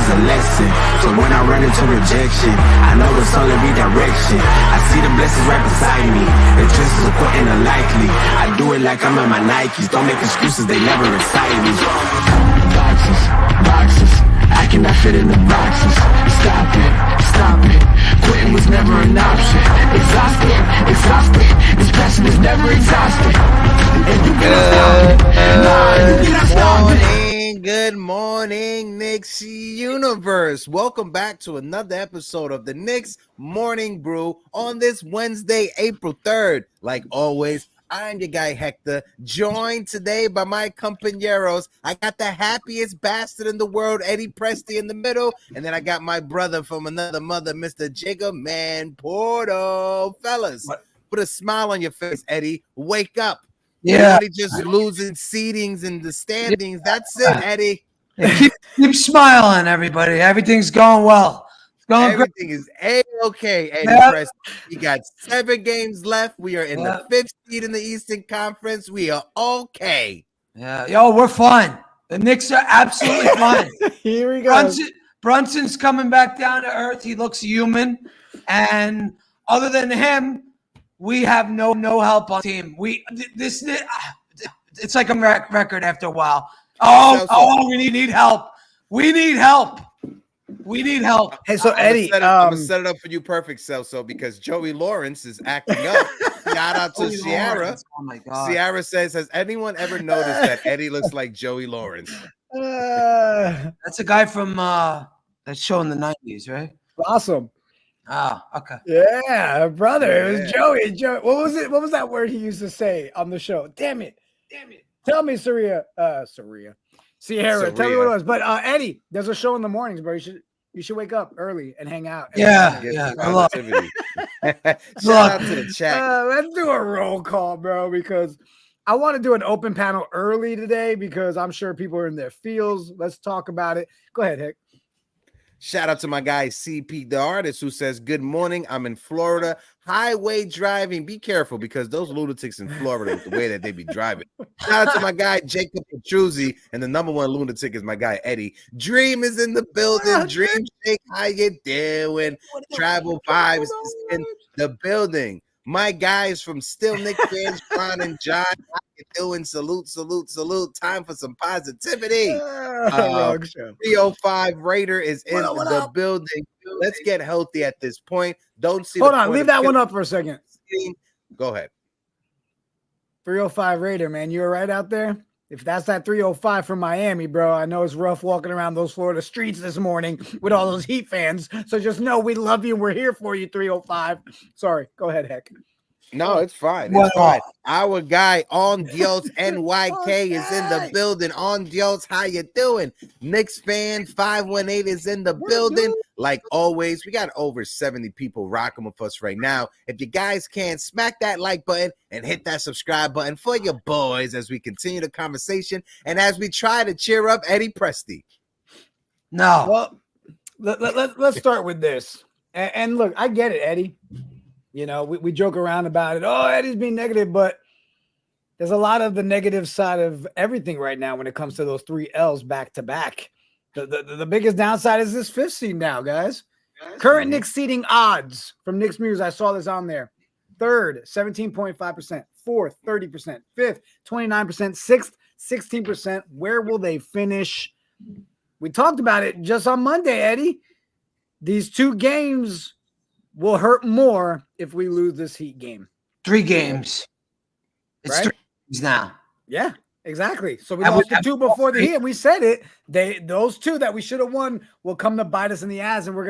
a lesson. So when I run into rejection, I know it's only redirection. I see the blessings right beside me. The chances of quitting are likely. I do it like I'm in my Nikes. Don't make excuses, they never excite me. Boxes, boxes, I cannot fit in the boxes. Stop it, stop it. Quitting was never an option. Exhausted, exhausted. This passion is never exhausted. And you cannot stop it. Nah, you cannot stop it. Good morning, Knicks universe. Welcome back to another episode of the Knicks Morning Brew on this Wednesday, April 3rd. Like always, I'm your guy Hector, joined today by my compañeros. I got the happiest bastard in the world, Eddie Presti, in the middle, and then I got my brother from another mother, Mr. Jiggaman Porto. Fellas, put a smile on your face, Eddie. Wake up. Yeah, just losing seatings in the standings. That's it, Eddie. Keep smiling, everybody. Everything's going well. It's going Everything great. is A-okay, Eddie Yeah. Presti. We got 7 games left. We are in the 5th seed in the Eastern Conference. We are okay. Yeah, yo, we're fine. The Knicks are absolutely fine. Here we go. Brunson's coming back down to earth. He looks human, and other than him, we have no help on the team. It's like a record after a while. We need help. We need help. We need help. Hey, so Eddie, I'm gonna set it up for you, perfect, Celso, because Joey Lawrence is acting up. Shout out to Sierra. Lawrence. Oh my God. Sierra says, "Has anyone ever noticed that Eddie looks like Joey Lawrence?" That's a guy from that show in the 90s, right? Awesome. Oh, okay. Yeah, brother. It was Joey. What was it? What was that word he used to say on the show? Damn it. Tell me, Sierra. Sierra. Tell me what it was. But Eddie, there's a show in the mornings, bro. You should wake up early and hang out. Yeah. Shout out to the chat. Let's do a roll call, bro, because I want to do an open panel early today because I'm sure people are in their feels. Let's talk about it. Go ahead, Hick. Shout out to my guy CP, the artist, who says, "Good morning. I'm in Florida. Highway driving. Be careful because those lunatics in Florida, with the way that they be driving." Shout out to my guy Jacob Petruzzi, and the number one lunatic is my guy Eddie. Dream is in the building. Dream Shake, how you doing? Travel Vibes is in the building. My guys from Still Nick fans, Ron and John, how you doing? Salute. Time for some positivity. 305 Raider is in the building. Let's get healthy at this point. Don't see. Hold on, leave that one up for a second. Go ahead. 305 Raider, man. You all right out there? If that's that 305 from Miami, bro, I know it's rough walking around those Florida streets this morning with all those Heat fans. So just know we love you. We're here for you, 305. Sorry. Go ahead, Heck. No, it's fine. It's fine. Our guy On Dios NYK is in the building. On Dios, how you doing? Knicks fan 518 is in the building. Like always, we got over 70 people rocking with us right now. If you guys can, smack that like button and hit that subscribe button for your boys as we continue the conversation and as we try to cheer up Eddie Presti. No. Well, let's start with this. And look, I get it, Eddie. You know, we joke around about it. Oh, Eddie's being negative, but there's a lot of the negative side of everything right now when it comes to those 3 L's back to back. The biggest downside is this 5th seed now, guys. Current Knicks seeding odds from Knicks Muse. I saw this on there. 3rd, 17.5%. 4th, 30%. 5th, 29%. 6th, 16%. Where will they finish? We talked about it just on Monday, Eddie. These 2 games will hurt more if we lose this Heat game. 3 games. It's right? 3 games now. Yeah, exactly. So we lost the 2 before the Heat, and we said it. Those 2 that we should have won will come to bite us in the ass, and we're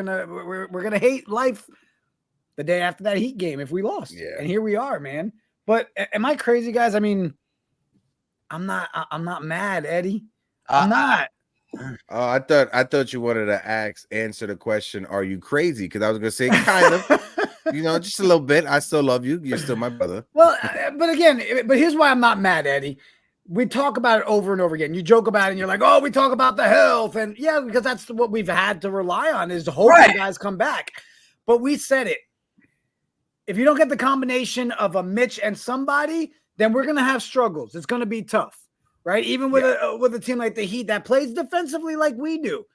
gonna hate life the day after that Heat game if we lost. Yeah. And here we are, man. But am I crazy, guys? I mean, I'm not mad, Eddie. I'm not. I thought you wanted to answer the question, are you crazy? Because I was gonna say kind of, just a little bit. I still love you. You're still my brother. Well, but here's why I'm not mad, Eddie. We talk about it over and over again. You joke about it and you're like, oh, we talk about the health. And yeah, because that's what we've had to rely on is to hope the guys come back. But we said it. If you don't get the combination of a Mitch and somebody, then we're gonna have struggles. It's gonna be tough. Right, even with a team like the Heat that plays defensively like we do,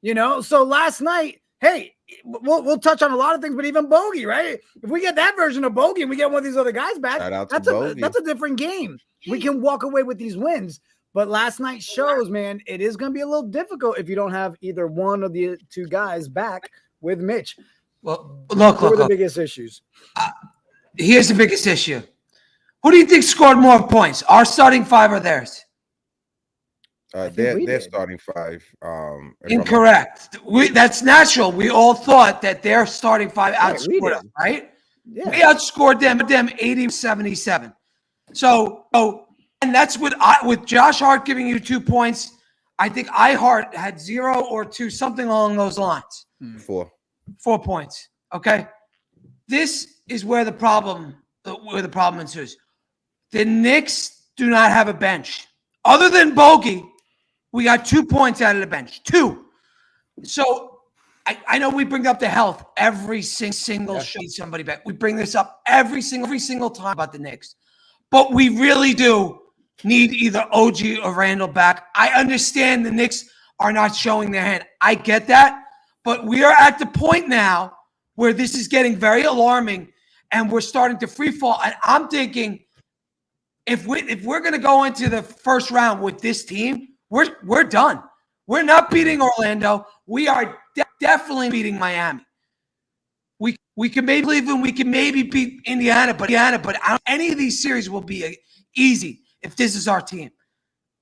You know, so last night, hey, we'll touch on a lot of things, but even Bogey, right? If we get that version of Bogey and we get one of these other guys back, that's a different game. We can walk away with these wins. But last night shows, man, it is going to be a little difficult if you don't have either one of the two guys back with Mitch. Well, look. The biggest issues? Here's the biggest issue. Who do you think scored more points? Our starting five or theirs? They're starting five. Incorrect. That's natural. We all thought that their starting five outscored us, right? Yeah. We outscored them 80-77. So, and that's with Josh Hart giving you 2 points. I think Hart had 0 or 2, something along those lines. 4 points. Okay. This is where the problem ensues. The Knicks do not have a bench. Other than Bogey, we got 2 points out of the bench. 2. So I know we bring up the health every single show. Somebody back. We bring this up every single time about the Knicks. But we really do need either OG or Randle back. I understand the Knicks are not showing their hand. I get that. But we are at the point now where this is getting very alarming and we're starting to free fall. And I'm thinking if we're going to go into the first round with this team, we're done. We're not beating Orlando. We are definitely beating Miami. We can maybe beat Indiana, but any of these series will be easy if this is our team.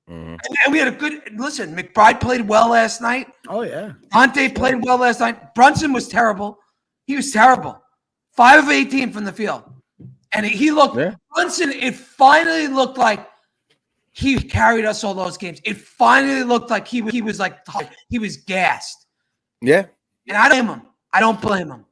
Mm-hmm. And we had a good listen. McBride played well last night. Oh yeah, Dante played well last night. Brunson was terrible. He was terrible. 5 of 18 from the field, and he looked. Yeah. Brunson. It finally looked like he carried us all those games. It finally looked like he was gassed. Yeah, and I don't blame him.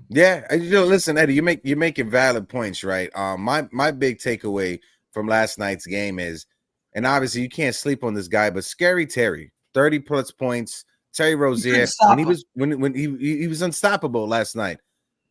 Yeah, listen, Eddie, you're making valid points, right? My big takeaway from last night's game is, and obviously you can't sleep on this guy, but Scary Terry, 30+ points. Terry Rozier, when he was unstoppable last night.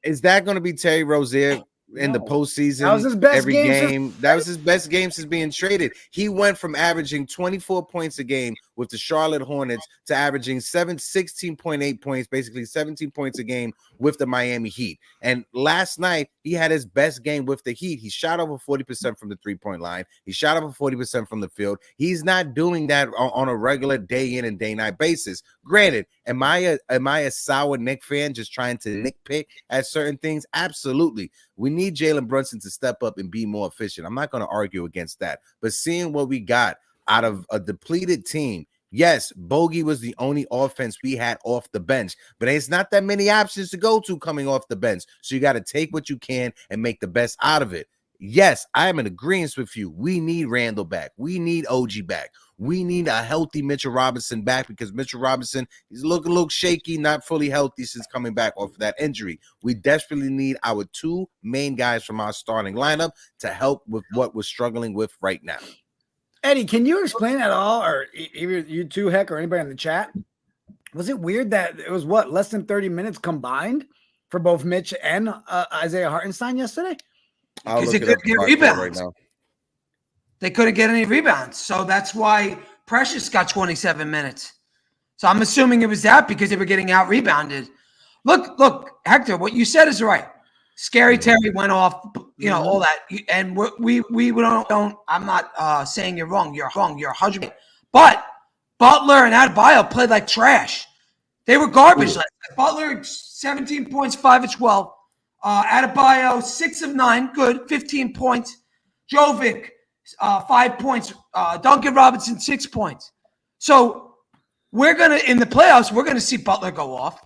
Is that going to be Terry Rozier in the postseason? That was his best game. That was his best game since being traded. He went from averaging 24 points a game with the Charlotte Hornets to averaging 16.8 points, basically 17 points a game with the Miami Heat. And last night, he had his best game with the Heat. He shot over 40% from the three-point line. He shot over 40% from the field. He's not doing that on a regular day in and day night basis. Granted, am I a sour Knicks fan just trying to nitpick at certain things? Absolutely. We need Jalen Brunson to step up and be more efficient. I'm not going to argue against that. But seeing what we got out of a depleted team, yes, Bogey was the only offense we had off the bench, but it's not that many options to go to coming off the bench. So you got to take what you can and make the best out of it. Yes, I am in agreement with you. We need Randle back. We need OG back. We need a healthy Mitchell Robinson back because Mitchell Robinson is looking a little shaky, not fully healthy since coming back off of that injury. We desperately need our 2 main guys from our starting lineup to help with what we're struggling with right now. Eddie, can you explain at all, or either you two, Heck, or anybody in the chat? Was it weird that it was less than 30 minutes combined for both Mitch and Isaiah Hartenstein yesterday? Because they couldn't get rebounds. Right now. They couldn't get any rebounds, so that's why Precious got 27 minutes. So I'm assuming it was that because they were getting out rebounded. Look, Hector, what you said is right. Scary Terry went off, all that, and we don't. I'm not saying you're wrong. You're wrong. You're 100%. But Butler and Adebayo played like trash. They were garbage. Butler 17 points, 5 of 12. Adebayo 6 of 9, good, 15 points. Jovic 5 points. Duncan Robinson 6 points. So we're gonna in the playoffs. We're gonna see Butler go off.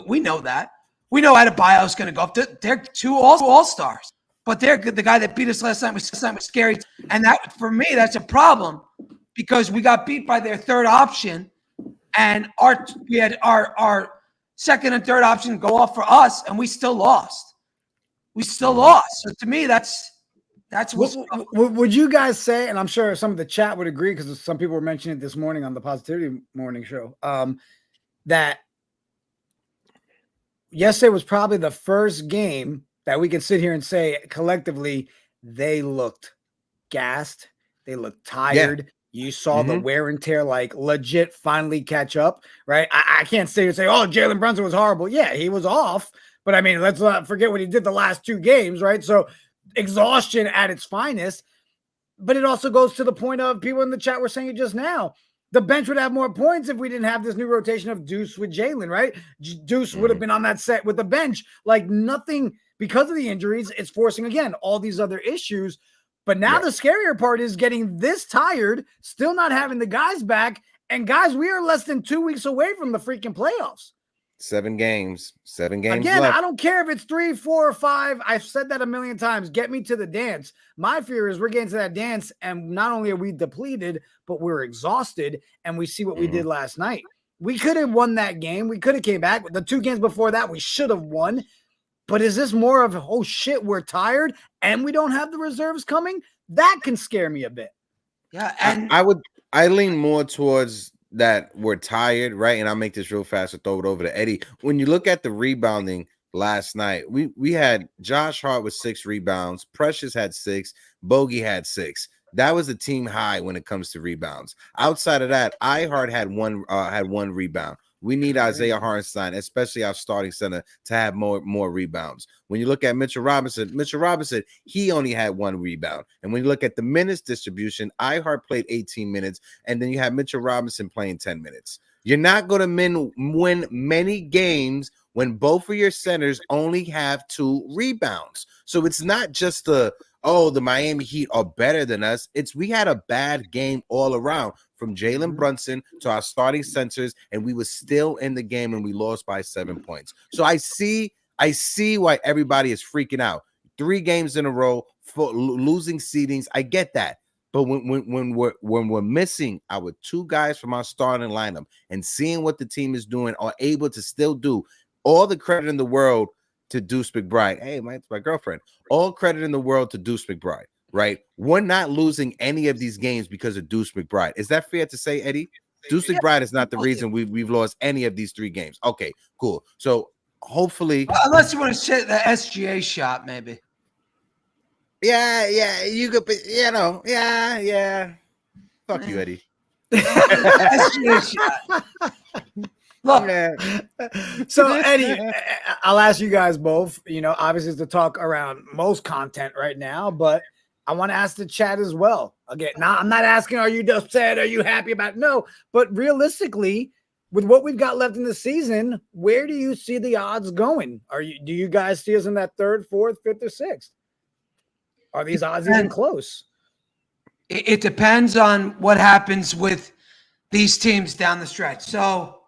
We know that. We know Adebayo's going to go up. They're 2 all-stars. But they're the guy that beat us last night was scary. And that, for me, that's a problem because we got beat by their third option. And we had our second and third option go off for us, and we still lost. So to me, that's what. Would you guys say, and I'm sure some of the chat would agree because some people were mentioning it this morning on the Positivity Morning Show, that yesterday was probably the first game that we can sit here and say collectively they looked gassed, they looked tired, You saw the wear and tear, like legit finally catch up, right? I can't sit here and say, oh, Jalen Brunson was horrible. Yeah, he was off. But I mean, let's not forget what he did the last 2 games, right? So exhaustion at its finest. But it also goes to the point of people in the chat were saying it just now. The bench would have more points if we didn't have this new rotation of Deuce with Jalen, right? Deuce would have been on that set with the bench. Like nothing, because of the injuries, it's forcing, again, all these other issues. But now the scarier part is getting this tired, still not having the guys back. And guys, we are less than 2 weeks away from the freaking playoffs. 7 games. Again, left. I don't care if it's 3, 4, or 5. I've said that a million times. Get me to the dance. My fear is we're getting to that dance, and not only are we depleted, but we're exhausted, and we see what we did last night. We could have won that game. We could have came back. The 2 games before that, we should have won. But is this more of, oh, shit, we're tired, and we don't have the reserves coming? That can scare me a bit. Yeah, and I lean more towards that we're tired, right? And I'll make this real fast and throw it over to Eddie. When you look at the rebounding last night, we had Josh Hart with 6 rebounds, Precious had 6, Bogey had 6. That was a team high when it comes to rebounds. Outside of that, Hart had one rebound. We need Isaiah Hartenstein, especially our starting center, to have more rebounds. When you look at Mitchell Robinson, he only had 1 rebound. And when you look at the minutes distribution, Hart played 18 minutes, and then you have Mitchell Robinson playing 10 minutes. You're not going to win many games when both of your centers only have 2 rebounds. So it's not just the Miami Heat are better than us. We had a bad game all around, from Jalen Brunson to our starting centers, and we were still in the game and we lost by 7 points. So I see why everybody is freaking out. 3 games in a row for losing seedings. I get that. But when we're missing our 2 guys from our starting lineup and seeing what the team is doing, are able to still do, all the credit in the world to Deuce McBride. Hey, my girlfriend. All credit in the world to Deuce McBride, right? We're not losing any of these games because of Deuce McBride. Is that fair to say, Eddie? Deuce McBride is not the reason we've lost any of these 3 games. Okay, cool. So hopefully, unless you want to shit the SGA shot, maybe. Yeah, you could, yeah. Fuck you, Eddie. SGA shot. Look, so Eddie, I'll ask you guys both. Obviously, it's the talk around most content right now, but I want to ask the chat as well. Again, now I'm not asking, are you upset? Are you happy about it? No, but realistically, with what we've got left in the season, where do you see the odds going? Do you guys see us in that 3rd, 4th, 5th, or 6th? Are these odds even close? It depends on what happens with these teams down the stretch. So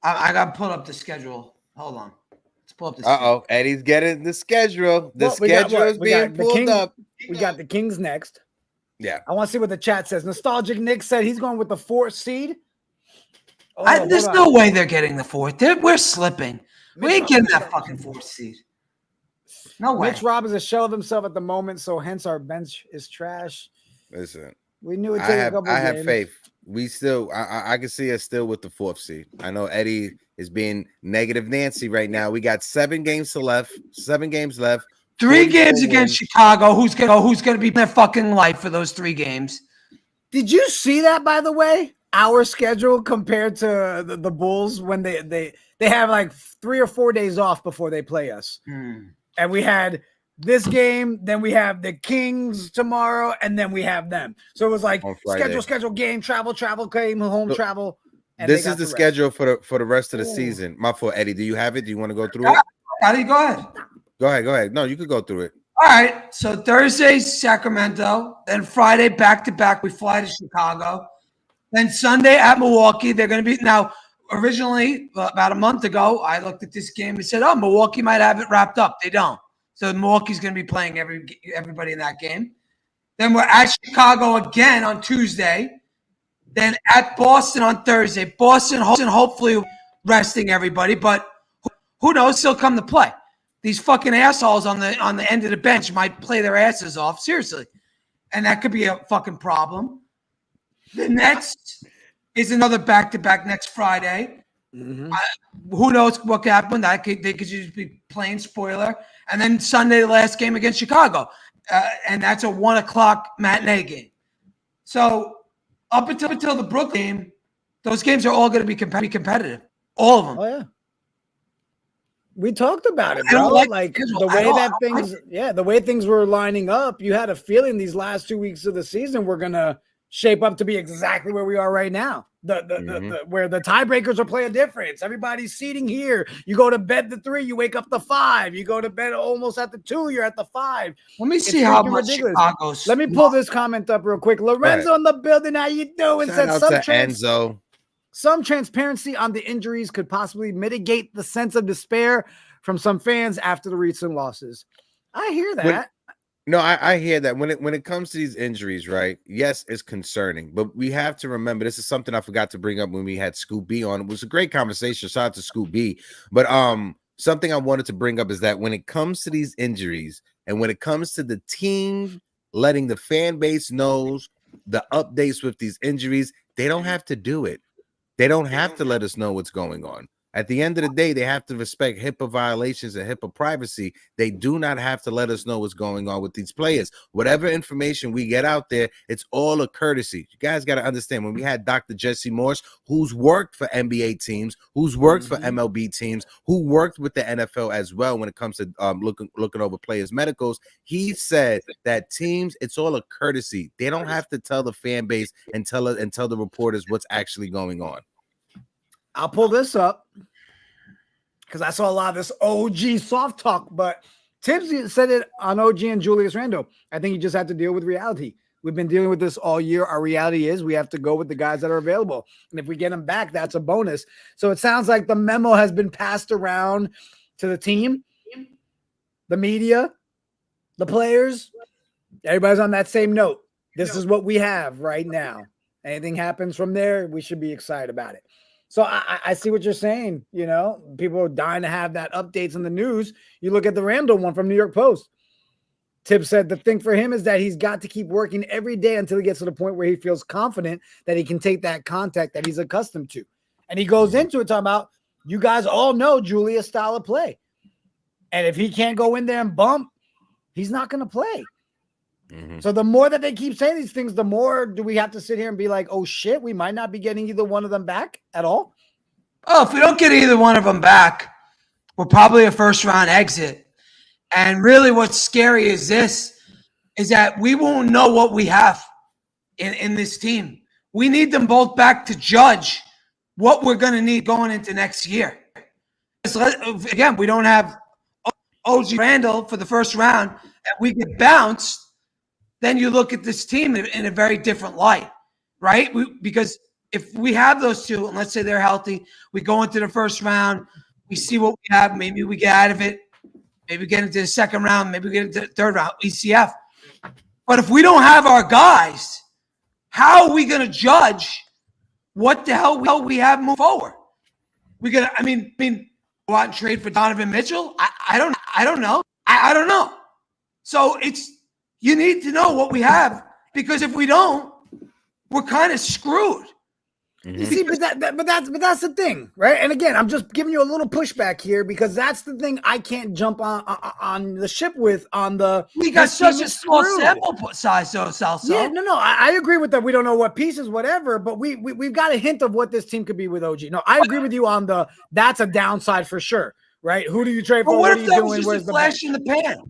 I got to pull up the schedule. Hold on. Let's pull up the schedule. Eddie's getting the schedule. The schedule is being pulled up. We got the Kings next. Yeah. I want to see what the chat says. Nostalgic Nick said he's going with the 4th seed. There's no way they're getting the 4th. We're slipping. We ain't getting that fucking 4th seed. No way. Mitch Rob is a shell of himself at the moment, so hence our bench is trash. Listen, we knew it. I have faith. We still, I can see us still with the 4th seed. I know Eddie is being negative Nancy right now. We got 7 games left. 3 games against Chicago. Who's gonna be their fucking life for those 3 games? Did you see that, by the way? Our schedule compared to the Bulls, when they have like 3 or 4 days off before they play us. And we had this game, then we have the Kings tomorrow, and then we have them. So it was like schedule, game, travel, game, home, travel. And this is the schedule for the rest of the season. My fault, Eddie. Do you have it? Do you want to go through it? Eddie, go ahead. Go ahead. No, you could go through it. All right. So Thursday, Sacramento. Then Friday, back-to-back, we fly to Chicago. Then Sunday at Milwaukee. They're going to be – now, originally, about a month ago, I looked at this game and said, Milwaukee might have it wrapped up. They don't. So Milwaukee's going to be playing everybody in that game. Then we're at Chicago again on Tuesday. Then at Boston on Thursday. Boston hopefully resting everybody, but who knows? Still come to play. These fucking assholes on the end of the bench might play their asses off. Seriously. And that could be a fucking problem. The next is another back-to-back next Friday. Who knows what could happen? They could just be playing spoiler. And then Sunday, the last game against Chicago. And that's a 1:00 matinee game. So up until the Brooklyn game, those games are all going to be competitive. All of them. Oh, yeah. We talked about it, bro. Like the way that things, the way things were lining up, you had a feeling these last 2 weeks of the season were going to shape up to be exactly where we are right now. Where the tiebreakers are play a difference. Everybody's seating here. You go to bed the 3, you wake up the 5. You go to bed almost at the 2, you're at the 5. Let me see how much Chicago's. Let me pull this comment up real quick. Lorenzo in the building. How you doing? Shout out to Enzo. Some transparency on the injuries could possibly mitigate the sense of despair from some fans after the recent losses. I hear that. I hear that when it comes to these injuries, right? Yes, it's concerning, but we have to remember this is something I forgot to bring up when we had Scoop B on. It was a great conversation. Shout out to Scoop B. But something I wanted to bring up is that when it comes to these injuries and when it comes to the team letting the fan base knows the updates with these injuries, they don't have to do it. They don't have to let us know what's going on. At the end of the day, they have to respect HIPAA violations and HIPAA privacy. They do not have to let us know what's going on with these players. Whatever information we get out there, it's all a courtesy. You guys got to understand, when we had Dr. Jesse Morse, who's worked for NBA teams, who's worked for MLB teams, who worked with the NFL as well when it comes to looking over players' medicals, he said that teams, it's all a courtesy. They don't have to tell the fan base and tell the reporters what's actually going on. I'll pull this up because I saw a lot of this OG soft talk, but Tibbs said it on OG and Julius Randle. I think you just have to deal with reality. We've been dealing with this all year. Our reality is we have to go with the guys that are available. And if we get them back, that's a bonus. So it sounds like the memo has been passed around to the team, the media, the players. Everybody's on that same note. This is what we have right now. Anything happens from there, we should be excited about it. So I see what you're saying. You know, people are dying to have that updates in the news. You look at the Randle one from New York Post. Tibbs said the thing for him is that he's got to keep working every day until he gets to the point where he feels confident that he can take that contact that he's accustomed to. And he goes into it talking about, you guys all know Julius' style of play. And if he can't go in there and bump, he's not going to play. So the more that they keep saying these things, the more do we have to sit here and be like, oh, shit, we might not be getting either one of them back at all? Oh, if we don't get either one of them back, we're probably a first-round exit. And really what's scary is that we won't know what we have in this team. We need them both back to judge what we're going to need going into next year. Again, we don't have OG Randle for the first round, and we get bounced. Then you look at this team in a very different light, right? Because if we have those two, and let's say they're healthy, we go into the first round, we see what we have, maybe we get out of it, maybe we get into the second round, maybe we get into the third round, ECF. But if we don't have our guys, how are we going to judge what the hell we have move forward? We gonna, I mean, go out and trade for Donovan Mitchell? I don't know. I don't know. So you need to know what we have, because if we don't, we're kind of screwed. See, but that's the thing, right? And again, I'm just giving you a little pushback here because that's the thing I can't jump on the ship with. We got such a small sample size, so Salso. Yeah, no, I agree with that. We don't know what pieces, whatever, but we've got a hint of what this team could be with OG. No, I agree with you on that's a downside for sure, right? Who do you trade for? But what if that was just a flash in the pan?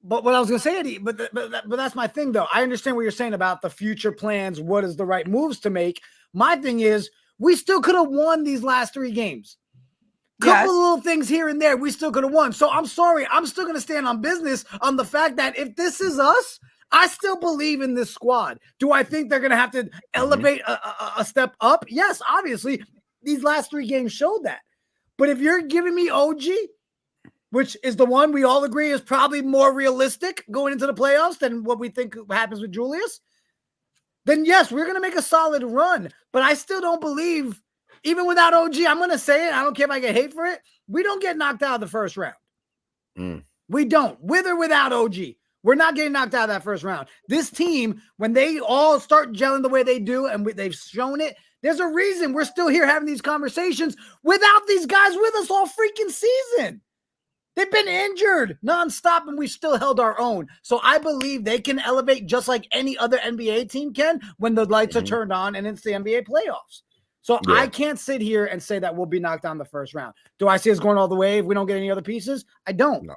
But what I was going to say, Eddie, but that's my thing, though. I understand what you're saying about the future plans. What is the right moves to make? My thing is, we still could have won these last 3 games. Couple of little things here and there, we still could have won. So I'm sorry. I'm still going to stand on business on the fact that if this is us, I still believe in this squad. Do I think they're going to have to elevate a step up? Yes, obviously. These last 3 games showed that. But if you're giving me OG, which is the one we all agree is probably more realistic going into the playoffs than what we think happens with Julius, then yes, we're going to make a solid run. But I still don't believe, even without OG, I'm going to say it, I don't care if I get hate for it, we don't get knocked out of the first round. We don't. With or without OG, we're not getting knocked out of that first round. This team, when they all start gelling the way they do, and they've shown it, there's a reason we're still here having these conversations without these guys with us all freaking season. They've been injured nonstop, and we still held our own. So I believe they can elevate just like any other NBA team can when the lights are turned on and it's the NBA playoffs. So I can't sit here and say that we'll be knocked down the first round. Do I see us going all the way if we don't get any other pieces? I don't. No.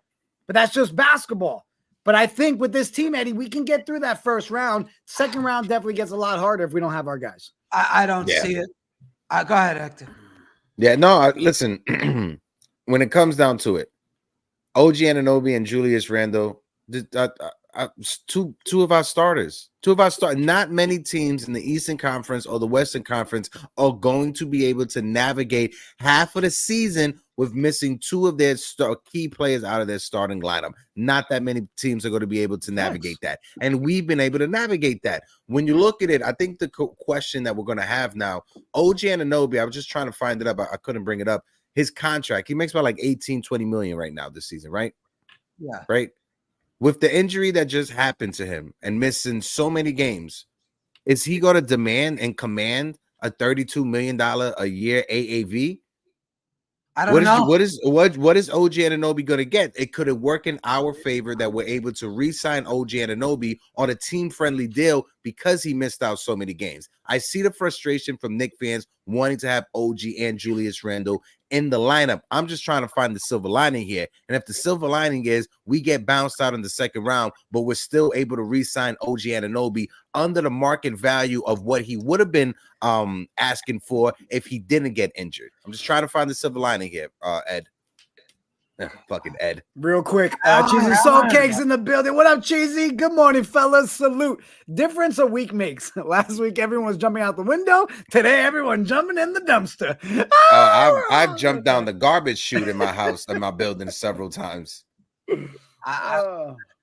But that's just basketball. But I think with this team, Eddie, we can get through that first round. Second round definitely gets a lot harder if we don't have our guys. I don't see it. Go ahead, Hector. Yeah, no, listen, when it comes down to it, OG Anunoby and Julius Randle, two of our starters. Not many teams in the Eastern Conference or the Western Conference are going to be able to navigate half of the season with missing two of their key players out of their starting lineup. Not that many teams are going to be able to navigate that. And we've been able to navigate that. When you look at it, I think the question that we're going to have now, OG Anunoby, I was just trying to find it up. I couldn't bring it up. His contract, he makes about like 18-20 million right now this season, right? Yeah. Right? With the injury that just happened to him and missing so many games, is he going to demand and command a $32 million a year AAV? I don't know. What is OG Anunoby going to get? It could have worked in our favor that we're able to re-sign OG Anunoby on a team-friendly deal because he missed out so many games. I see the frustration from Knicks fans wanting to have OG and Julius Randle in the lineup. I'm just trying to find the silver lining here. And if the silver lining is we get bounced out in the second round, but we're still able to re-sign OG Anunoby under the market value of what he would have been asking for if he didn't get injured. I'm just trying to find the silver lining here, Ed. Fucking Ed. Real quick, Cheesy Soul Cakes in the building. What up, Cheesy? Good morning, fellas. Salute. Difference a week makes. Last week, everyone was jumping out the window. Today, everyone jumping in the dumpster. I've jumped down the garbage chute in my house, in my building several times.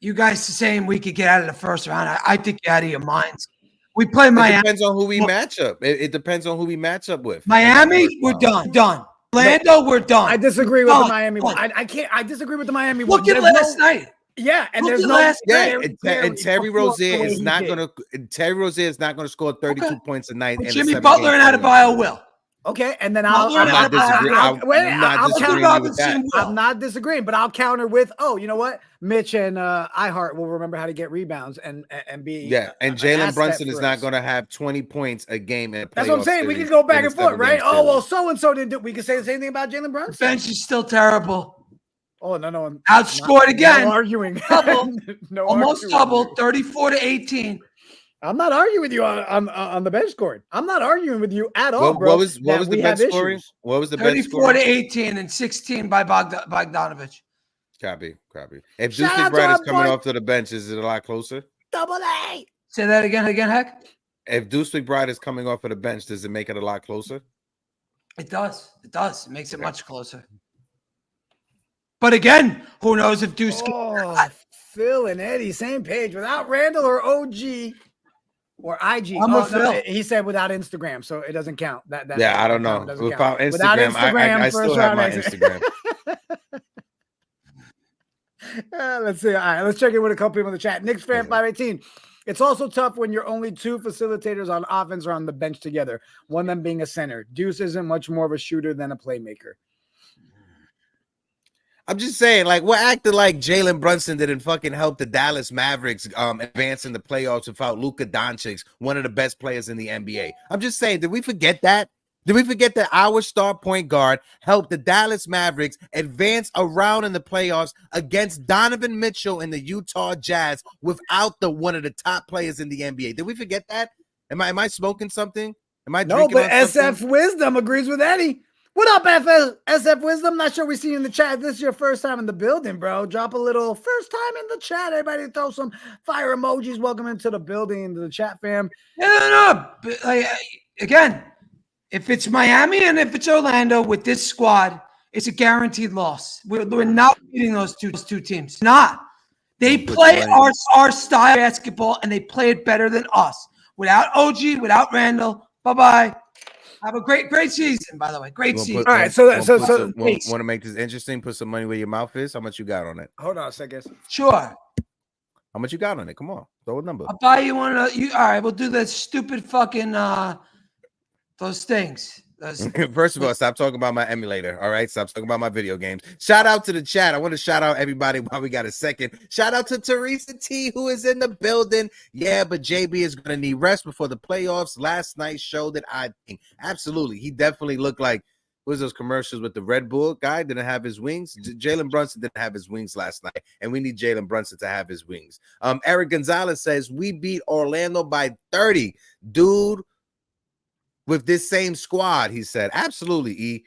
You guys saying we could get out of the first round? I think you're out of your minds. We play Miami. It depends on who we match up. It depends on who we match up with. Miami, we're done. Orlando, we're done. I disagree with the Miami one. I can't. I disagree with the Miami one. Look at last night. Yeah, and Look there's at no last and Terry Rozier is not going to. Terry Rozier is not going to score 32 points a night. Jimmy Butler and Adebayo will. Okay, and then I'm not disagreeing with that. I'm not disagreeing, but I'll counter with, you know what? Mitch and iHeart will remember how to get rebounds and be and Jalen Brunson is not going to have 20 points a game. That's what I'm saying. We can go back and forth, right? Oh well, so and so didn't do. We can say the same thing about Jalen Brunson. The bench is still terrible. Oh no! Outscored again. No arguing. Almost double, 34-18. I'm not arguing with you on the bench scoring. I'm not arguing with you at all, bro. What was the bench scoring? What was the bench scoring? 34-18 and 16 by Bogdanovich. Copy. If Deuce Bright is coming off to the bench, is it a lot closer? Double A. Say that again, Heck. If Deuce McBride is coming off of the bench, does it make it a lot closer? It does. It makes it much closer. But again, who knows if Deuce Phil and Eddie, same page without Randle or OG. Or IG. He said without Instagram, so it doesn't count. That I don't know. Without Instagram, I still have my Instagram. Let's see. All right, let's check in with a couple people in the chat. Knicks fan 518. It's also tough when you're only two facilitators on offense or on the bench together. One of them being a center. Deuce isn't much more of a shooter than a playmaker. I'm just saying, like, we're acting like Jalen Brunson didn't fucking help the Dallas Mavericks advance in the playoffs without Luka Doncic, one of the best players in the NBA. I'm just saying, did we forget that? Did we forget that our star point guard helped the Dallas Mavericks advance around in the playoffs against Donovan Mitchell and the Utah Jazz without one of the top players in the NBA? Did we forget that? Am I smoking something? Am I drinking? No, but SF Wisdom agrees with Eddie. What up, SF Wisdom? Not sure we see you in the chat. This is your first time in the building, bro. Drop a little first time in the chat. Everybody throw some fire emojis. Welcome into the building, into the chat, fam. No. But, again, if it's Miami and if it's Orlando with this squad, it's a guaranteed loss. We're not beating those two teams. Not. They play our style of basketball, and they play it better than us. Without OG, without Randle, bye-bye. Have a great season, by the way. Great season. All right, want to make this interesting? Put some money where your mouth is. How much you got on it? Hold on a second. Sure. How much you got on it? Come on, throw a number. I'll buy you one. All right, we'll do that stupid fucking those things. First of all, stop talking about my emulator. All right, stop talking about my video games. Shout out to the chat. I want to shout out everybody while we got a second. Shout out to Teresa T, who is in the building. Yeah, but JB is going to need rest before the playoffs. Last night showed that I think absolutely he definitely looked like what was those commercials with the Red Bull guy didn't have his wings. Jalen Brunson didn't have his wings last night, and we need Jalen Brunson to have his wings. Eric Gonzalez says we beat Orlando by 30, dude. With this same squad, he said. Absolutely, E.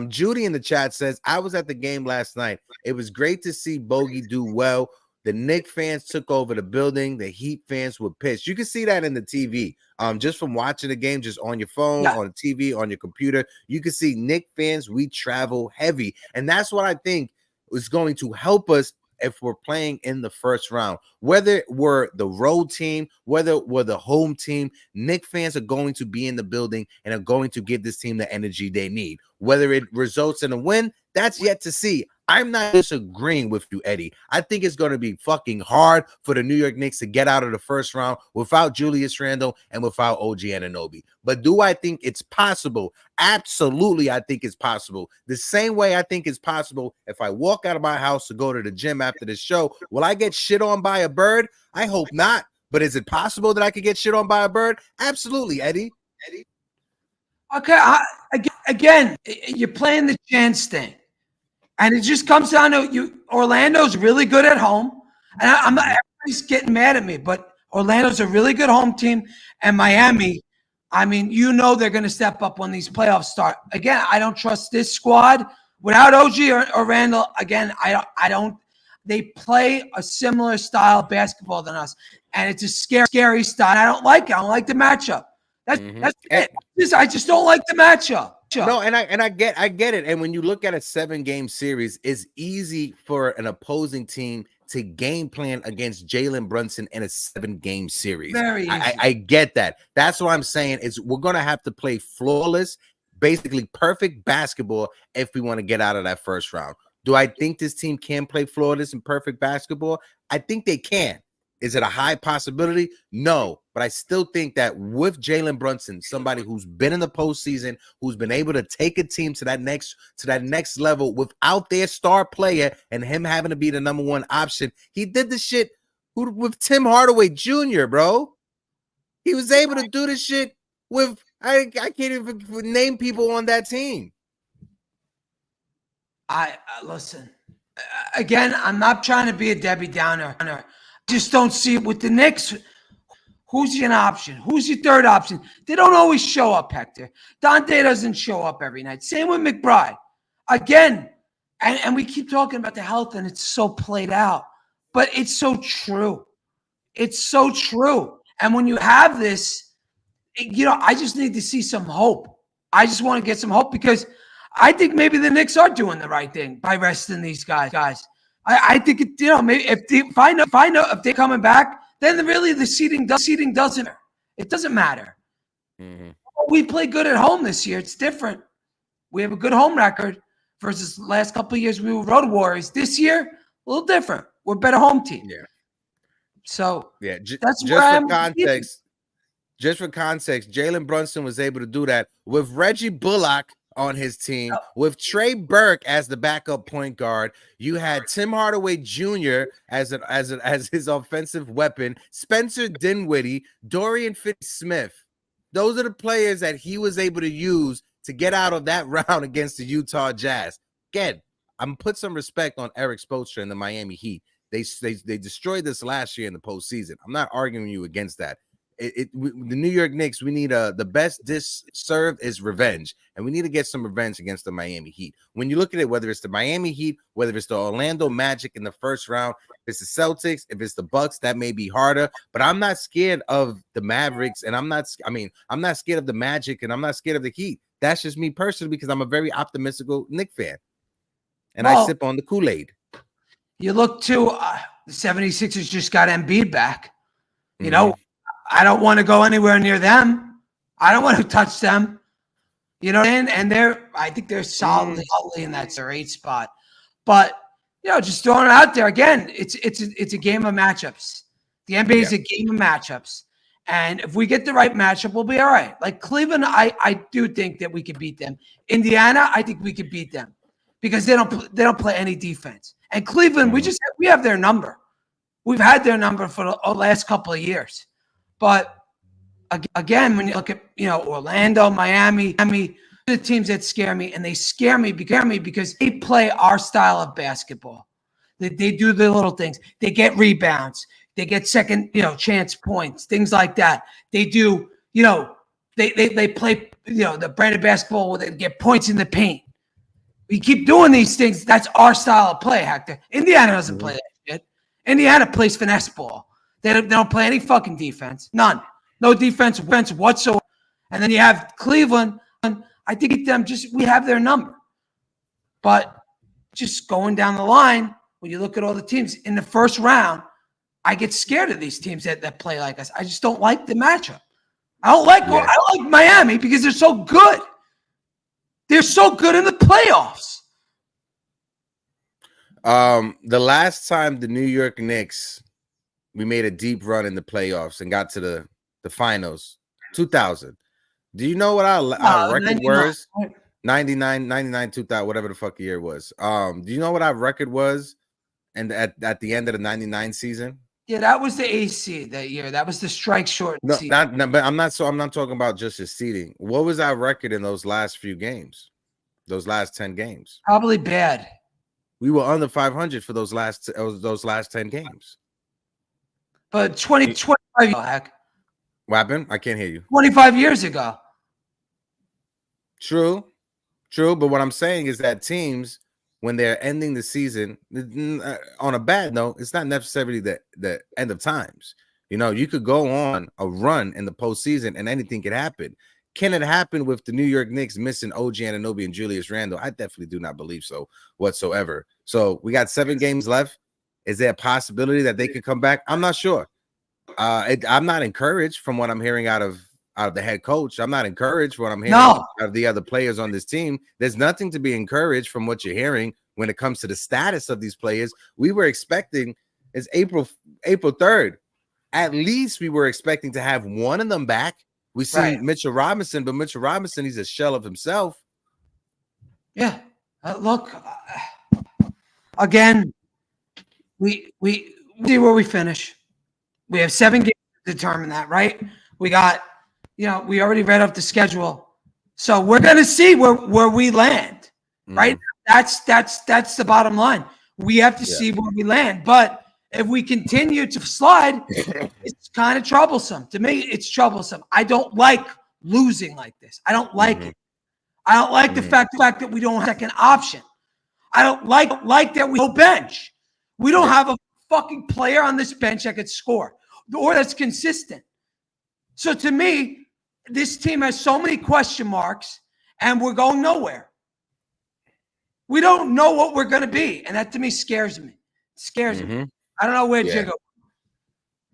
Judy in the chat says, I was at the game last night. It was great to see Bogey do well. The Knicks fans took over the building. The Heat fans were pissed. You can see that in the TV. Just from watching the game, just on your phone, on the TV, on your computer. You can see Knicks fans, we travel heavy. And that's what I think is going to help us if we're playing in the first round. Whether we're the road team, whether we're the home team, Knicks fans are going to be in the building and are going to give this team the energy they need. Whether it results in a win, that's yet to see. I'm not disagreeing with you, Eddie. I think it's going to be fucking hard for the New York Knicks to get out of the first round without Julius Randle and without OG Anunoby. But do I think it's possible? Absolutely, I think it's possible. The same way I think it's possible if I walk out of my house to go to the gym after the show, will I get shit on by a bird? I hope not. But is it possible that I could get shit on by a bird? Absolutely, Eddie. Okay, again, you're playing the chance thing. And it just comes down to you. Orlando's really good at home. And I'm not, everybody's getting mad at me, but Orlando's a really good home team. And Miami, I mean, you know they're going to step up when these playoffs start. Again, I don't trust this squad. Without OG or Randle, again, I don't. They play a similar style of basketball than us. And it's a scary style. I don't like it. I don't like the matchup. That's it. I just don't like the matchup. No, and I get it. And when you look at a 7-game series, it's easy for an opposing team to game plan against Jalen Brunson in a 7-game series. Very easy. I get that. That's what I'm saying is we're gonna have to play flawless, basically perfect basketball if we want to get out of that first round. Do I think this team can play flawless and perfect basketball? I think they can. Is it a high possibility? No, but I still think that with Jalen Brunson, somebody who's been in the postseason, who's been able to take a team to that next level without their star player and him having to be the number one option, he did the shit with Tim Hardaway Jr., bro. He was able to do this shit with I can't even name people on that team. I listen. Again, I'm not trying to be a Debbie Downer. Just don't see it with the Knicks. Who's your option? Who's your third option? They don't always show up, Hector. Dante doesn't show up every night. Same with McBride. Again, and we keep talking about the health, and it's so played out. But it's so true. It's so true. And when you have this, I just need to see some hope. I just want to get some hope because I think maybe the Knicks are doing the right thing by resting these guys. I think maybe if I know if they're coming back, then really the seeding doesn't matter. It doesn't matter. Mm-hmm. We play good at home this year. It's different. We have a good home record versus the last couple of years we were road warriors. This year, a little different. We're a better home team. Yeah. So that's just for context. Just for context, Jalen Brunson was able to do that with Reggie Bullock on his team, with Trey Burke as the backup point guard. You had Tim Hardaway Jr. as his offensive weapon, Spencer Dinwiddie, Dorian Finney-Smith. Those are the players that he was able to use to get out of that round against the Utah Jazz. Again, I'm gonna put some respect on Eric Spoelstra and the Miami Heat. They destroyed this last year in the postseason. I'm not arguing you against that. The New York Knicks, we need the best dish served is revenge, and we need to get some revenge against the Miami Heat. When you look at it, whether it's the Miami Heat, whether it's the Orlando Magic in the first round, if it's the Celtics, if it's the Bucks, that may be harder. But I'm not scared of the Mavericks, and I'm not scared of the Magic, and I'm not scared of the Heat. That's just me personally because I'm a very optimistic Knicks fan, and I sip on the Kool-Aid. You look to the 76ers just got Embiid back. You know. I don't want to go anywhere near them. I don't want to touch them. You know what I mean? And I think they're solidly in that 8 spot. But just throwing it out there again, it's a game of matchups. The NBA is a game of matchups. And if we get the right matchup, we'll be all right. Like Cleveland, I do think that we could beat them. Indiana, I think we could beat them because they don't play any defense. And Cleveland, we have their number. We've had their number for the last couple of years. But again, when you look at Orlando, Miami, the teams that scare me, and they scare me because they play our style of basketball. They do the little things. They get rebounds. They get second, chance points, things like that. They do, they play, the brand of basketball where they get points in the paint. We keep doing these things. That's our style of play, Hector. Indiana doesn't play that shit. Indiana plays finesse ball. They don't play any fucking defense. None. No defense whatsoever. And then you have Cleveland. I think we have their number. But just going down the line, when you look at all the teams in the first round, I get scared of these teams that play like us. I just don't like the matchup. I like Miami because they're so good. They're so good in the playoffs. The last time the New York Knicks, we made a deep run in the playoffs and got to the finals, 2000. Do you know what our record was? 99, 2000, whatever the fuck year it was. Do you know what our record was? And at the end of the 99 season? Yeah, that was the AC that year. That was the strike short. No, but I'm not talking about just the seeding. What was our record in those last few games? Those last 10 games? Probably bad. We were under 500 for those last 10 games. But 25 heck. What happened? I can't hear you. 25 years ago. True. But what I'm saying is that teams, when they're ending the season on a bad note, it's not necessarily the end of times. You could go on a run in the postseason and anything could happen. Can it happen with the New York Knicks missing OG Anunoby and Julius Randle? I definitely do not believe so whatsoever. So we got 7 games left. Is there a possibility that they could come back? I'm not sure. I'm not encouraged from what I'm hearing out of the head coach. I'm not encouraged from what I'm hearing out of the other players on this team. There's nothing to be encouraged from what you're hearing when it comes to the status of these players. We were expecting it's April 3rd. At least we were expecting to have one of them back. We see Mitchell Robinson, but Mitchell Robinson, he's a shell of himself. Yeah. Look, again, we see where we finish. We have 7 games to determine that, right? We got, we already read up the schedule. So we're going to see where we land, right? That's the bottom line. We have to see where we land. But if we continue to slide, it's kind of troublesome. To me, it's troublesome. I don't like losing like this. I don't like it. I don't like the fact that we don't have a second option. I don't like that we no bench. We don't have a fucking player on this bench that could score or that's consistent. So to me, this team has so many question marks and we're going nowhere. We don't know what we're going to be. And that to me scares me. Me. I don't know where Jiggaman.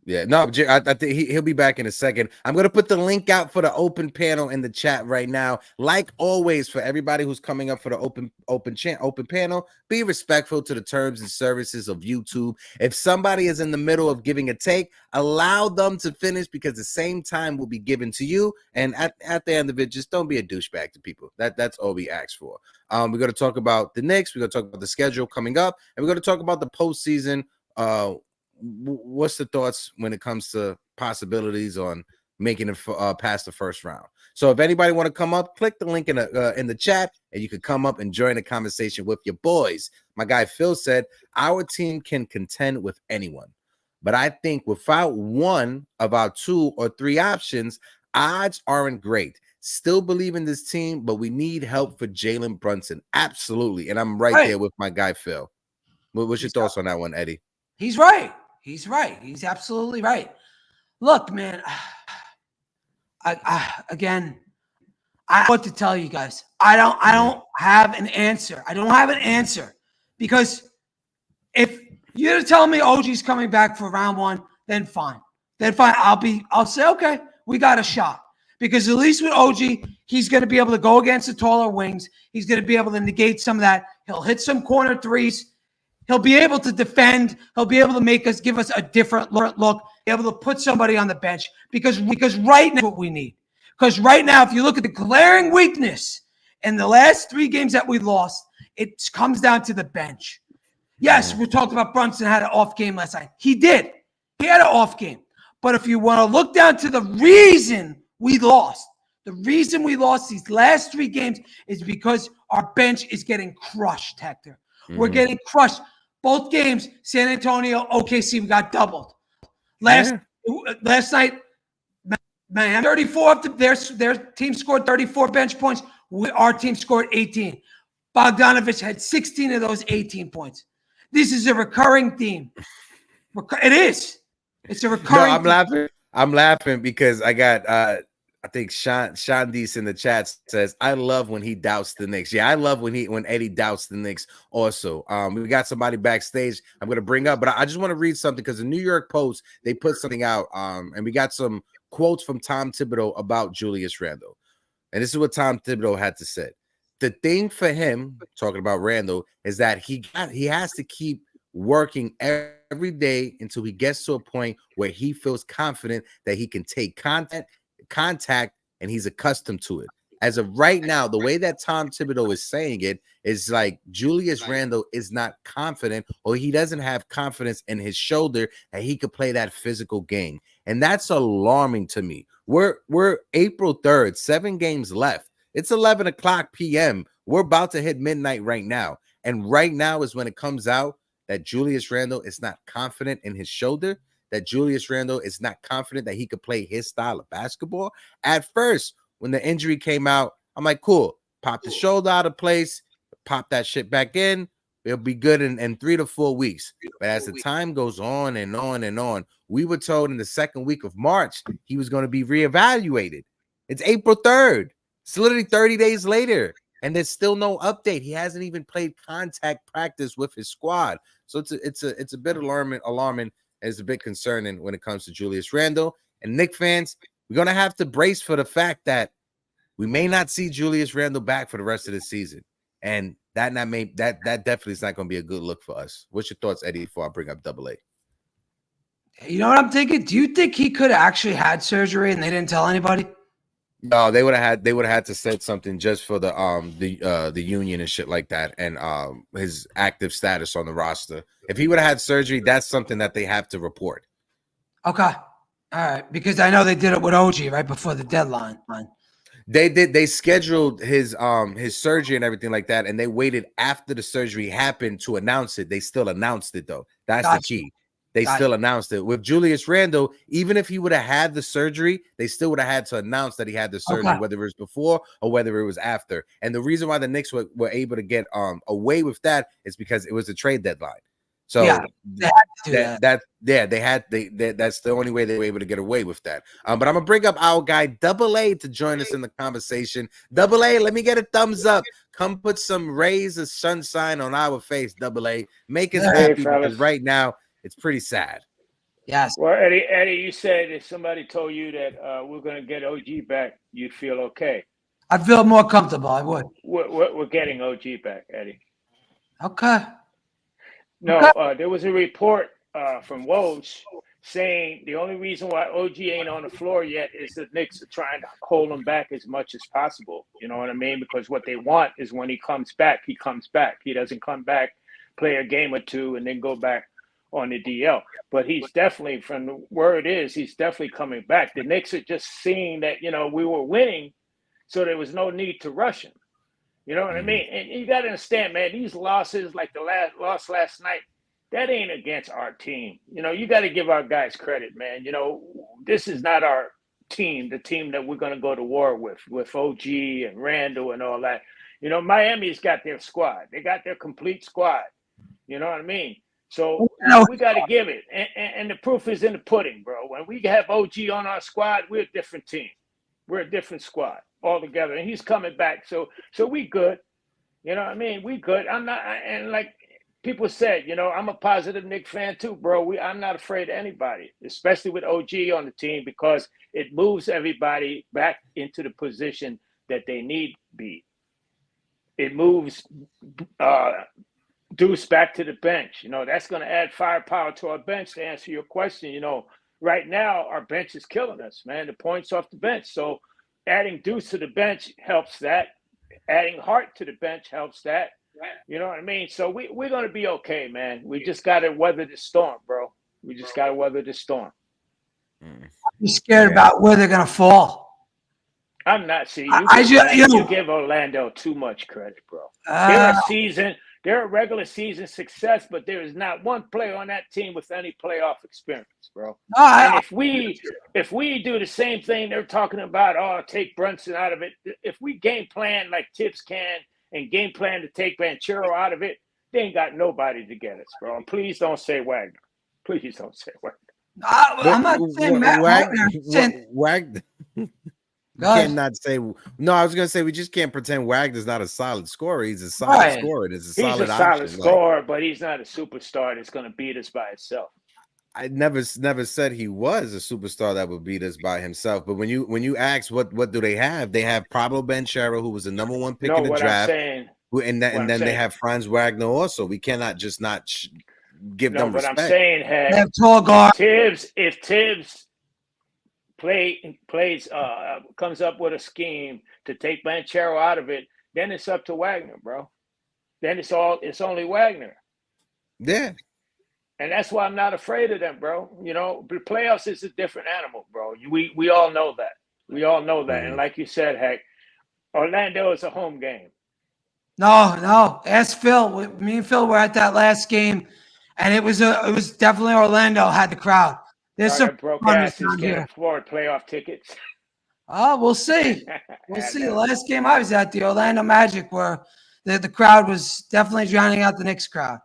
Yeah, no, I think he'll be back in a second. I'm going to put the link out for the open panel in the chat right now. Like always, for everybody who's coming up for the open panel, be respectful to the terms and services of YouTube. If somebody is in the middle of giving a take, allow them to finish because the same time will be given to you. And at the end of it, just don't be a douchebag to people. That's all we ask for. We're going to talk about the Knicks. We're going to talk about the schedule coming up. And we're going to talk about the postseason. What's the thoughts when it comes to possibilities on making it past the first round? So if anybody want to come up, click the link in the chat and you can come up and join the conversation with your boys. My guy Phil said our team can contend with anyone, but I think without one of our 2 or 3 options, odds aren't great. Still believe in this team, but we need help for Jalen Brunson. Absolutely. And I'm right there with my guy Phil. What's your thoughts on that one, Eddie? He's right. He's right. He's absolutely right. Look, man, I want to tell you guys, I don't have an answer. I don't have an answer because if you're telling me OG's coming back for round 1, then fine. I'll say, okay, we got a shot because at least with OG, he's going to be able to go against the taller wings. He's going to be able to negate some of that. He'll hit some corner threes. He'll be able to defend. He'll be able to give us a different look, be able to put somebody on the bench because right now what we need. Because right now, if you look at the glaring weakness in the last 3 games that we lost, it comes down to the bench. Yes, we talked about Brunson had an off game last night. He did. He had an off game. But if you want to look down to the reason we lost, the reason we lost these last 3 games is because our bench is getting crushed, Hector. We're getting crushed. Both games, San Antonio, OKC, we got doubled. Last night, man, 34 their team scored 34 bench points. Our team scored 18. Bogdanovich had 16 of those 18 points. This is a recurring theme. It is. It's a recurring. No, I'm laughing. I'm laughing because I got I think Sean Deese in the chat says, I love when he doubts the Knicks. Yeah, I love when Eddie doubts the Knicks also. We got somebody backstage I'm going to bring up, but I just want to read something because the New York Post, they put something out, and we got some quotes from Tom Thibodeau about Julius Randle. And this is what Tom Thibodeau had to say. The thing for him, talking about Randle, is that he has to keep working every day until he gets to a point where he feels confident that he can take contact and he's accustomed to it. As of right now, the way that Tom Thibodeau is saying it is like Julius Randle is not confident, or he doesn't have confidence in his shoulder that he could play that physical game. And that's alarming to me. We're April 3rd, 7 games left. It's 11 o'clock p.m. We're about to hit midnight right now. And right now is when it comes out that Julius Randle is not confident in his shoulder, that Julius Randle is not confident that he could play his style of basketball. At first, when the injury came out, I'm like, cool, pop the shoulder out of place, pop that shit back in. It'll be good in 3 to 4 weeks. But as the time goes on and on and on, we were told in the second week of March he was going to be reevaluated. It's April 3rd. It's literally 30 days later, and there's still no update. He hasn't even played contact practice with his squad. So it's a bit alarming. It's a bit concerning when it comes to Julius Randle. And Knicks fans, we're going to have to brace for the fact that we may not see Julius Randle back for the rest of the season. And that definitely is not going to be a good look for us. What's your thoughts, Eddie, before I bring up AA? You know what I'm thinking? Do you think he could have actually had surgery and they didn't tell anybody? No, they would have had to set something just for the union and shit like that, and his active status on the roster. If he would have had surgery, that's something that they have to report. Okay, all right, because I know they did it with OG right before the deadline. They did. They scheduled his surgery and everything like that, and they waited after the surgery happened to announce it. They still announced it though. That's the key. They still announced it. With Julius Randle, even if he would have had the surgery, they still would have had to announce that he had the surgery, whether it was before or whether it was after. And the reation why the Knicks were able to get away with that is because it was a trade deadline. So that's the only way they were able to get away with that. But I'm gonna bring up our guy AA to join us in the conversation. AA, let me get a thumbs up. Come put some rays of sunshine on our face. AA, make us happy because right now it's pretty sad. Yes. Well, Eddie, you said if somebody told you that we're going to get OG back, you'd feel okay. I'd feel more comfortable. I would. We're getting OG back, Eddie. Okay. No, there was a report from Woj saying the only reason why OG ain't on the floor yet is the Knicks are trying to hold him back as much as possible. You know what I mean? Because what they want is when he comes back, he comes back. He doesn't come back, play a game or two, and then go back on the DL. But he's definitely, from where it is, he's definitely coming back. The Knicks are just seeing that, we were winning, so there was no need to rush him. You know what I mean? And you got to understand, man, these losses, like the loss last night, that ain't against our team. You got to give our guys credit, man. This is not our team, the team that we're going to go to war with OG and Randle and all that. Miami's got their squad. They got their complete squad. You know what I mean? So we got to give it. And the proof is in the pudding, bro. When we have OG on our squad, we're a different team. We're a different squad altogether. And he's coming back. So we good. You know what I mean? We good. I'm not, and like people said, I'm a positive Knicks fan too, bro. I'm not afraid of anybody, especially with OG on the team, because it moves everybody back into the position that they need to be. It moves Deuce back to the bench. That's going to add firepower to our bench. To answer your question, right now our bench is killing us, man. The points off the bench. So adding Deuce to the bench helps that. Adding Hart to the bench helps that. You know what I mean? So we're going to be okay, man. We just got to weather the storm, bro. We just got to weather the storm. I'm scared about where they're going to fall. I'm not. See, you give Orlando too much credit, bro. They're a regular season success, but there is not one player on that team with any playoff experience, bro. And if we do the same thing they're talking about, take Brunson out of it. If we game plan like Tibbs can and game plan to take Banchero out of it, they ain't got nobody to get us, bro. And please don't say Wagner. Please don't say Wagner. I'm not saying Wagner. Cannot say no. I was gonna say we just can't pretend Wagner's not a solid scorer. He's a solid scorer. He's a solid scorer, but he's not a superstar that's gonna beat us by itself. I never said he was a superstar that would beat us by himself. But when you ask what do they have Pablo Banchero, who was the number 1 pick in the draft, and then they have Franz Wagner also. We cannot just not give them respect. But I'm saying, they have tall guard. If Tibbs comes up with a scheme to take Banchero out of it, then it's up to Wagner, bro. Then it's only Wagner. Yeah. And that's why I'm not afraid of them, bro. The playoffs is a different animal, bro. We all know that. We all know that. And like you said, Heck, Orlando is a home game. No. Ask Phil. Me and Phil were at that last game, and it was definitely Orlando had the crowd. There's some broke asses getting Florida playoff tickets. Oh, we'll see. We'll see. The last game I was at, the Orlando Magic, where the crowd was definitely drowning out the Knicks crowd.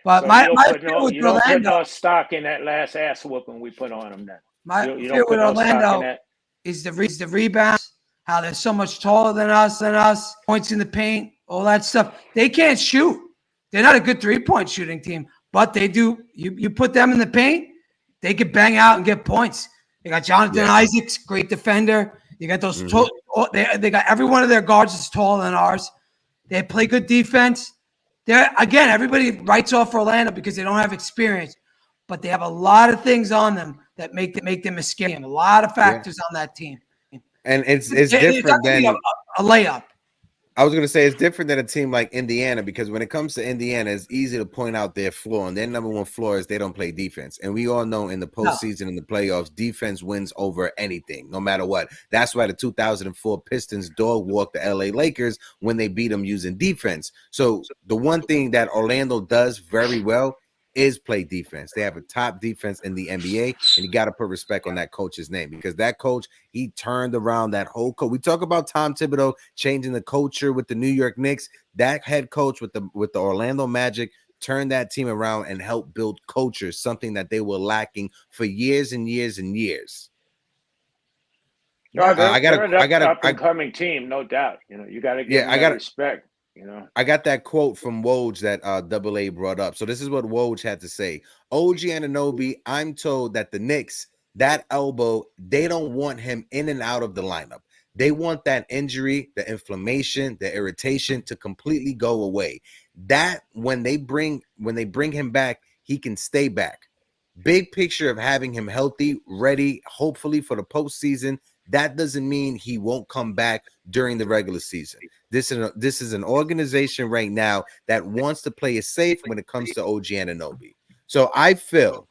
But you don't put no stock in that last ass whooping we put on them. Then my fear with Orlando is the rebounds, how they're so much taller than us, points in the paint, all that stuff. They can't shoot. They're not a good 3-point shooting team, but they do. You put them in the paint, they could bang out and get points. They got Jonathan Isaacs, great defender. You got those. They got every one of their guards is taller than ours. They play good defense. Everybody writes off Orlando because they don't have experience, but they have a lot of things on them that make them a scary team. A lot of factors on that team. And it's different than a layup. I was going to say it's different than a team like Indiana, because when it comes to Indiana, it's easy to point out their flaw, and their number 1 flaw is they don't play defense. And we all know in the postseason and the playoffs, defense wins over anything, no matter what. That's why the 2004 Pistons dog walked the LA Lakers when they beat them using defense. So the one thing that Orlando does very well is play defense. They have a top defense in the NBA, and you got to put respect on that coach's name, because that coach, he turned around that whole coach. We talk about Tom Thibodeau changing the culture with the New York Knicks. That head coach with the Orlando Magic turned that team around and helped build culture, something that they were lacking for years and years and years. No, I got an up and coming team, no doubt. You got to give them respect. I got that quote from Woj that AA brought up. So this is what Woj had to say. OG Anunoby, I'm told that the Knicks, that elbow, they don't want him in and out of the lineup. They want that injury, the inflammation, the irritation to completely go away. That when they bring him back, he can stay back. Big picture of having him healthy, ready, hopefully for the postseason. That doesn't mean he won't come back during the regular season. This is an organization right now that wants to play it safe when it comes to OG Anunoby. So I feel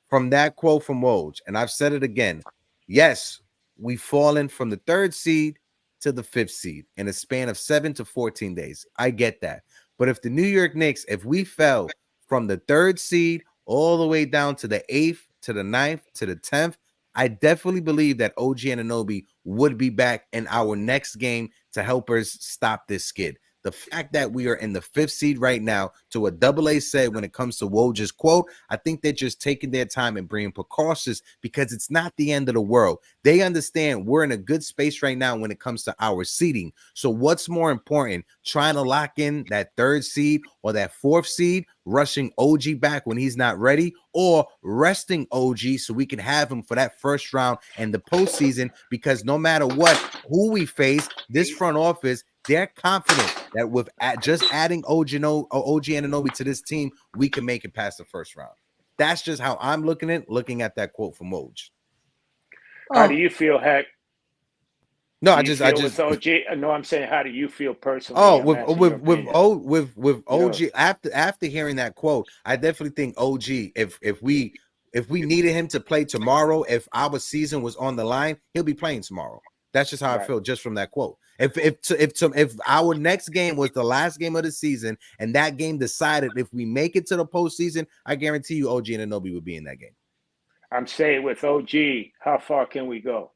from that quote from Woj, and I've said it again, yes, we've fallen from the 3rd seed to the 5th seed in a span of 7 to 14 days. I get that. But if the New York Knicks, if we fell from the 3rd seed all the way down to the 8th, to the 9th, to the 10th, I definitely believe that OG Anunoby would be back in our next game to help us stop this skid. The fact that we are in the 5th seed right now, to what AA said when it comes to Woj's quote, I think they're just taking their time and being precautious, because it's not the end of the world. They understand we're in a good space right now when it comes to our seeding. So what's more important, trying to lock in that 3rd seed or that 4th seed, rushing OG back when he's not ready, or resting OG so we can have him for that first round and the postseason? Because no matter what, who we face, this front office, they're confident that with just adding OG Anunoby to this team, we can make it past the first round. That's just how I'm looking at that quote from Woj. How do you feel, Heck? No, I just with OG. No, I'm saying, how do you feel personally? Oh, with OG. After hearing that quote, I definitely think OG. If we needed him to play tomorrow, if our season was on the line, he'll be playing tomorrow. That's just how I feel just from that quote. If our next game was the last game of the season and that game decided if we make it to the postseason, I guarantee you OG Anunoby would be in that game. I'm saying with OG, how far can we go?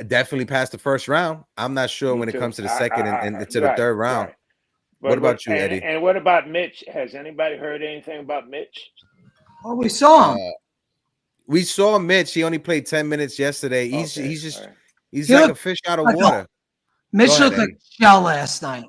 Definitely past the first round. I'm not sure when it comes to the second and to the third round. Right. What about you, Eddie? And what about Mitch? Has anybody heard anything about Mitch? Oh, we saw him. We saw Mitch. He only played 10 minutes yesterday. He's He like a fish out of water. Mitch looked like a shell last night.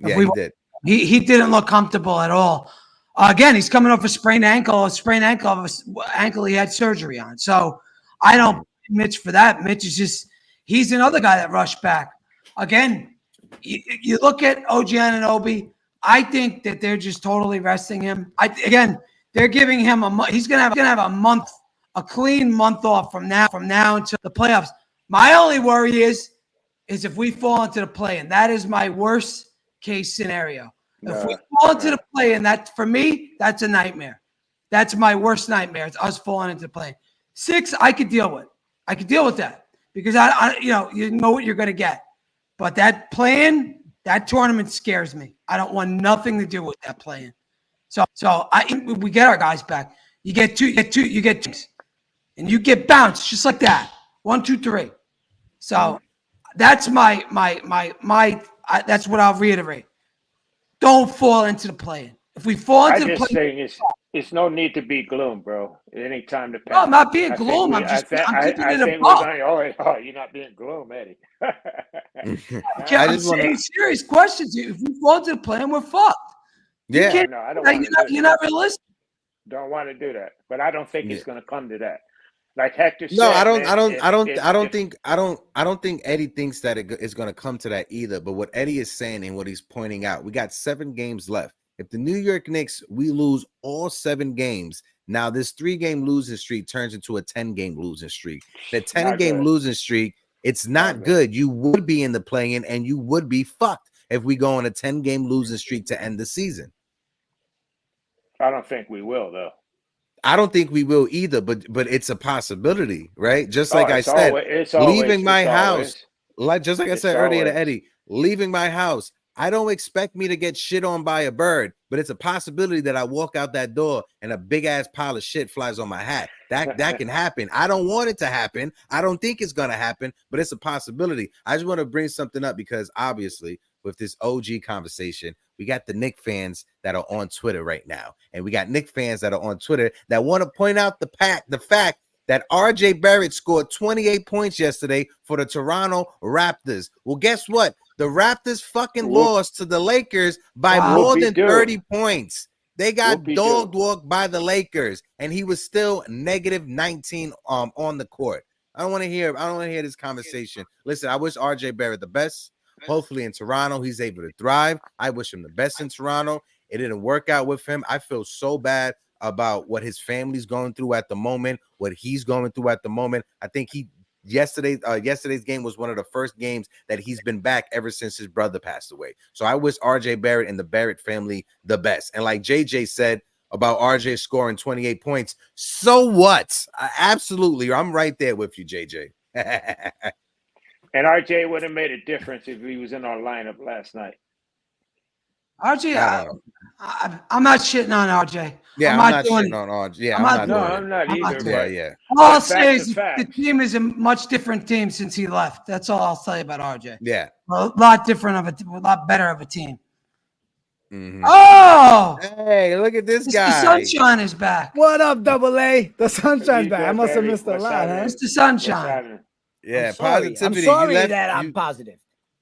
Yeah, he did. He didn't look comfortable at all. Again, he's coming off a sprained ankle he had surgery on. So I don't blame Mitch for that. Mitch is just he's another guy that rushed back. Again, you look at OG Anunoby. I think that they're just totally resting him. They're giving him he's gonna have a clean month off from now until the playoffs. My only worry is if we fall into the play-in. That is my worst case scenario. If we fall into the play-in, that for me, that's a nightmare. That's my worst nightmare. It's us falling into the play-in. 6, I could deal with. I could deal with that because you know what you're gonna get. But that play-in, that tournament scares me. I don't want nothing to do with that play-in. So we get our guys back. You get two, and you get bounced just like that. 1, 2, 3. So that's that's what I'll reiterate. Don't fall into the play-in. If we fall into the play-in, it's no need to be gloom, bro. It ain't time to panic. No, I'm not being gloom. I'm keeping it a buck. Oh, you're not being gloom, Eddie. I'm saying serious questions. If we fall into the play-in, we're fucked. Yeah, you're not realistic. Don't want to do that, but I don't think it's going to come to that. Like Hector said, no, I don't think Eddie thinks that it's going to come to that either. But what Eddie is saying and what he's pointing out, we got 7 games left. If the New York Knicks, we lose all 7 games, now this 3-game losing streak turns into a 10-game losing streak. The 10-game losing streak, it's not good. You would be in the play-in and you would be fucked if we go on a 10-game losing streak to end the season. I don't think we will, though. I don't think we will either, but it's a possibility, right? Just like I said, leaving my house, like I said earlier to Eddie, leaving my house, I don't expect me to get shit on by a bird, but it's a possibility that I walk out that door and a big ass pile of shit flies on my hat. That can happen. I don't want it to happen. I don't think it's gonna happen, but it's a possibility. I just want to bring something up because obviously with this OG conversation, we got the Knicks fans that are on Twitter right now, and we got Knicks fans that are on Twitter that want to point out the fact that RJ Barrett scored 28 points yesterday for the Toronto Raptors. Well, guess what? The Raptors fucking lost to the Lakers by more than 30 points. They got dog walked by the Lakers, and he was still negative 19 on the court. I don't want to hear this conversation. Listen, I wish RJ Barrett the best. Hopefully in Toronto, he's able to thrive. I wish him the best in Toronto. It didn't work out with him. I feel so bad about what his family's going through at the moment, what he's going through at the moment. I think yesterday's game was one of the first games that he's been back ever since his brother passed away. So I wish RJ Barrett and the Barrett family the best. And like JJ said about RJ scoring 28 points, so what? Absolutely. I'm right there with you, JJ. And RJ would have made a difference if he was in our lineup last night. RJ, I'm not shitting on RJ. Yeah, I'm not shitting on RJ. Yeah, I'm not either. Yeah. All I'll say is the team is a much different team since he left. That's all I'll tell you about RJ. Yeah. A lot better of a team. Mm-hmm. Oh! Hey, look at this guy. Mr. Sunshine is back. What up, Double A? The Sunshine's back. I must have missed a lot, huh? Mr. Sunshine. Yeah, positivity. I'm sorry that I'm positive.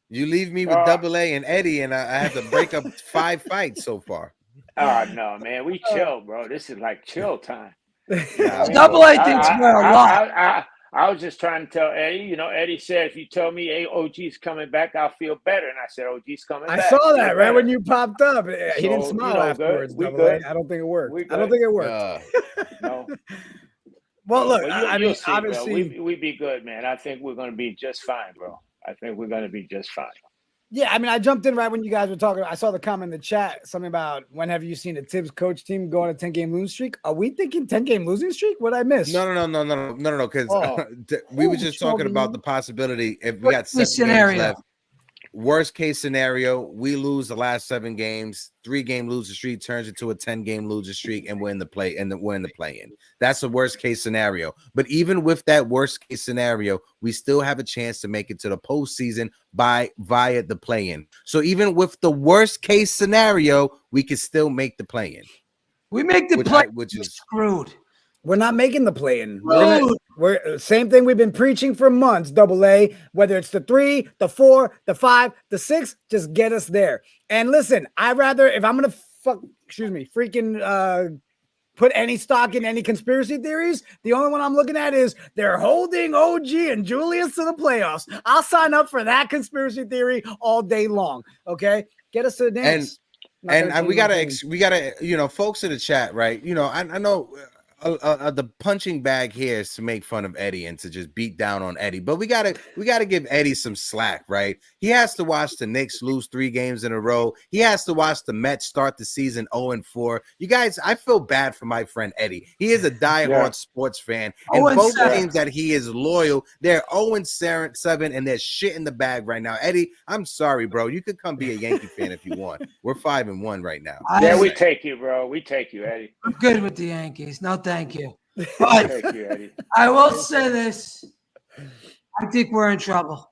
You leave me with Double A and Eddie, and I have to break up 5 fights so far. Oh no, man, we chill, bro. This is like chill time. Double A thinks we're a lot. I was just trying to tell Eddie. You know, Eddie said, if you tell me, hey, OG's coming back, I'll feel better. And I said, OG's coming back. I saw that right when you popped up. He didn't smile afterwards. We good. I don't think it worked. I don't think it worked. No. Well, look, you'll see, obviously, bro. We be good, man. I think we're going to be just fine, bro. I think we're going to be just fine. Yeah, I mean, I jumped in right when you guys were talking. I saw the comment in the chat, something about when have you seen a Tibbs coach team go on a 10-game losing streak? Are we thinking 10-game losing streak? What I miss? No. Because we were just talking about the possibility if we got 7 games left. Worst case scenario, we lose the last 7 games, 3-game losing streak turns into a 10-game losing streak, and we're in the play-in. That's the worst case scenario. But even with that worst case scenario, we still have a chance to make it to the postseason via the play-in. So even with the worst case scenario, we can still make the play-in. We make the play, which is screwed. We're not making the play-in. We're same thing we've been preaching for months, Double A, whether it's the 3, the 4, the 5, the 6, just get us there. And listen, I'd rather, if I'm going to freaking put any stock in any conspiracy theories, the only one I'm looking at is they're holding OG and Julius to the playoffs. I'll sign up for that conspiracy theory all day long. Okay. Get us to the dance. And we gotta, you know, folks in the chat, right? You know, I know the punching bag here is to make fun of Eddie and to just beat down on Eddie, but we gotta give Eddie some slack, right? He has to watch the Knicks lose 3 games in a row. He has to watch the Mets start the season 0-4. You guys, I feel bad for my friend Eddie. He is a diehard sports fan, and both teams that he is loyal, they're 0-7, and they're shit in the bag right now. Eddie, I'm sorry, bro. You could come be a Yankee fan if you want. We're 5-1 right now. Yeah, we take you, bro. We take you, Eddie. I'm good with the Yankees. No, thank you. But thank you, Eddie. I will say this. I think we're in trouble.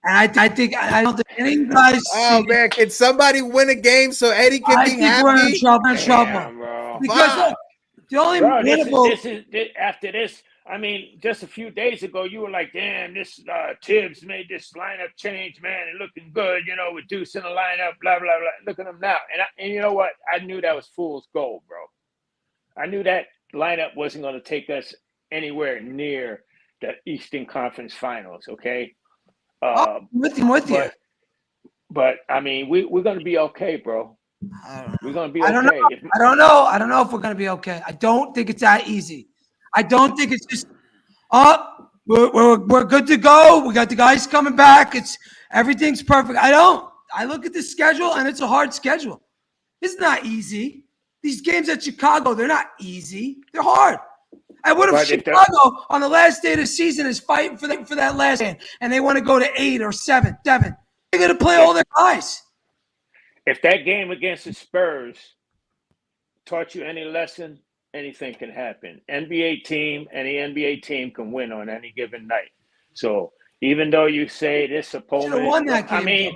And I don't think any guys. Oh man, can somebody win a game so Eddie can be happy? We're in trouble. Damn, because look, the only winnable. After this. I mean, just a few days ago, you were like, "Damn, this Tibbs made this lineup change, man, and looking good, you know, with Deuce in the lineup, blah blah blah." Look at him now, and you know what? I knew that was fool's gold, bro. I knew that lineup wasn't going to take us anywhere near the Eastern Conference Finals. Okay. With you. But I mean, we're going to be okay, bro. We're going to be okay. I don't know if we're going to be okay. I don't think it's that easy. I don't think it's just we're good to go. We got the guys coming back. Everything's perfect. I look at the schedule and it's a hard schedule. It's not easy. These games at Chicago, they're not easy. They're hard. And what if Chicago on the last day of the season is fighting for that last game and they want to go to 8 or 7? They're going to play all their guys. If that game against the Spurs taught you any lesson, anything can happen. NBA team, any NBA team can win on any given night. So even though you say this opponent, won that game, I mean,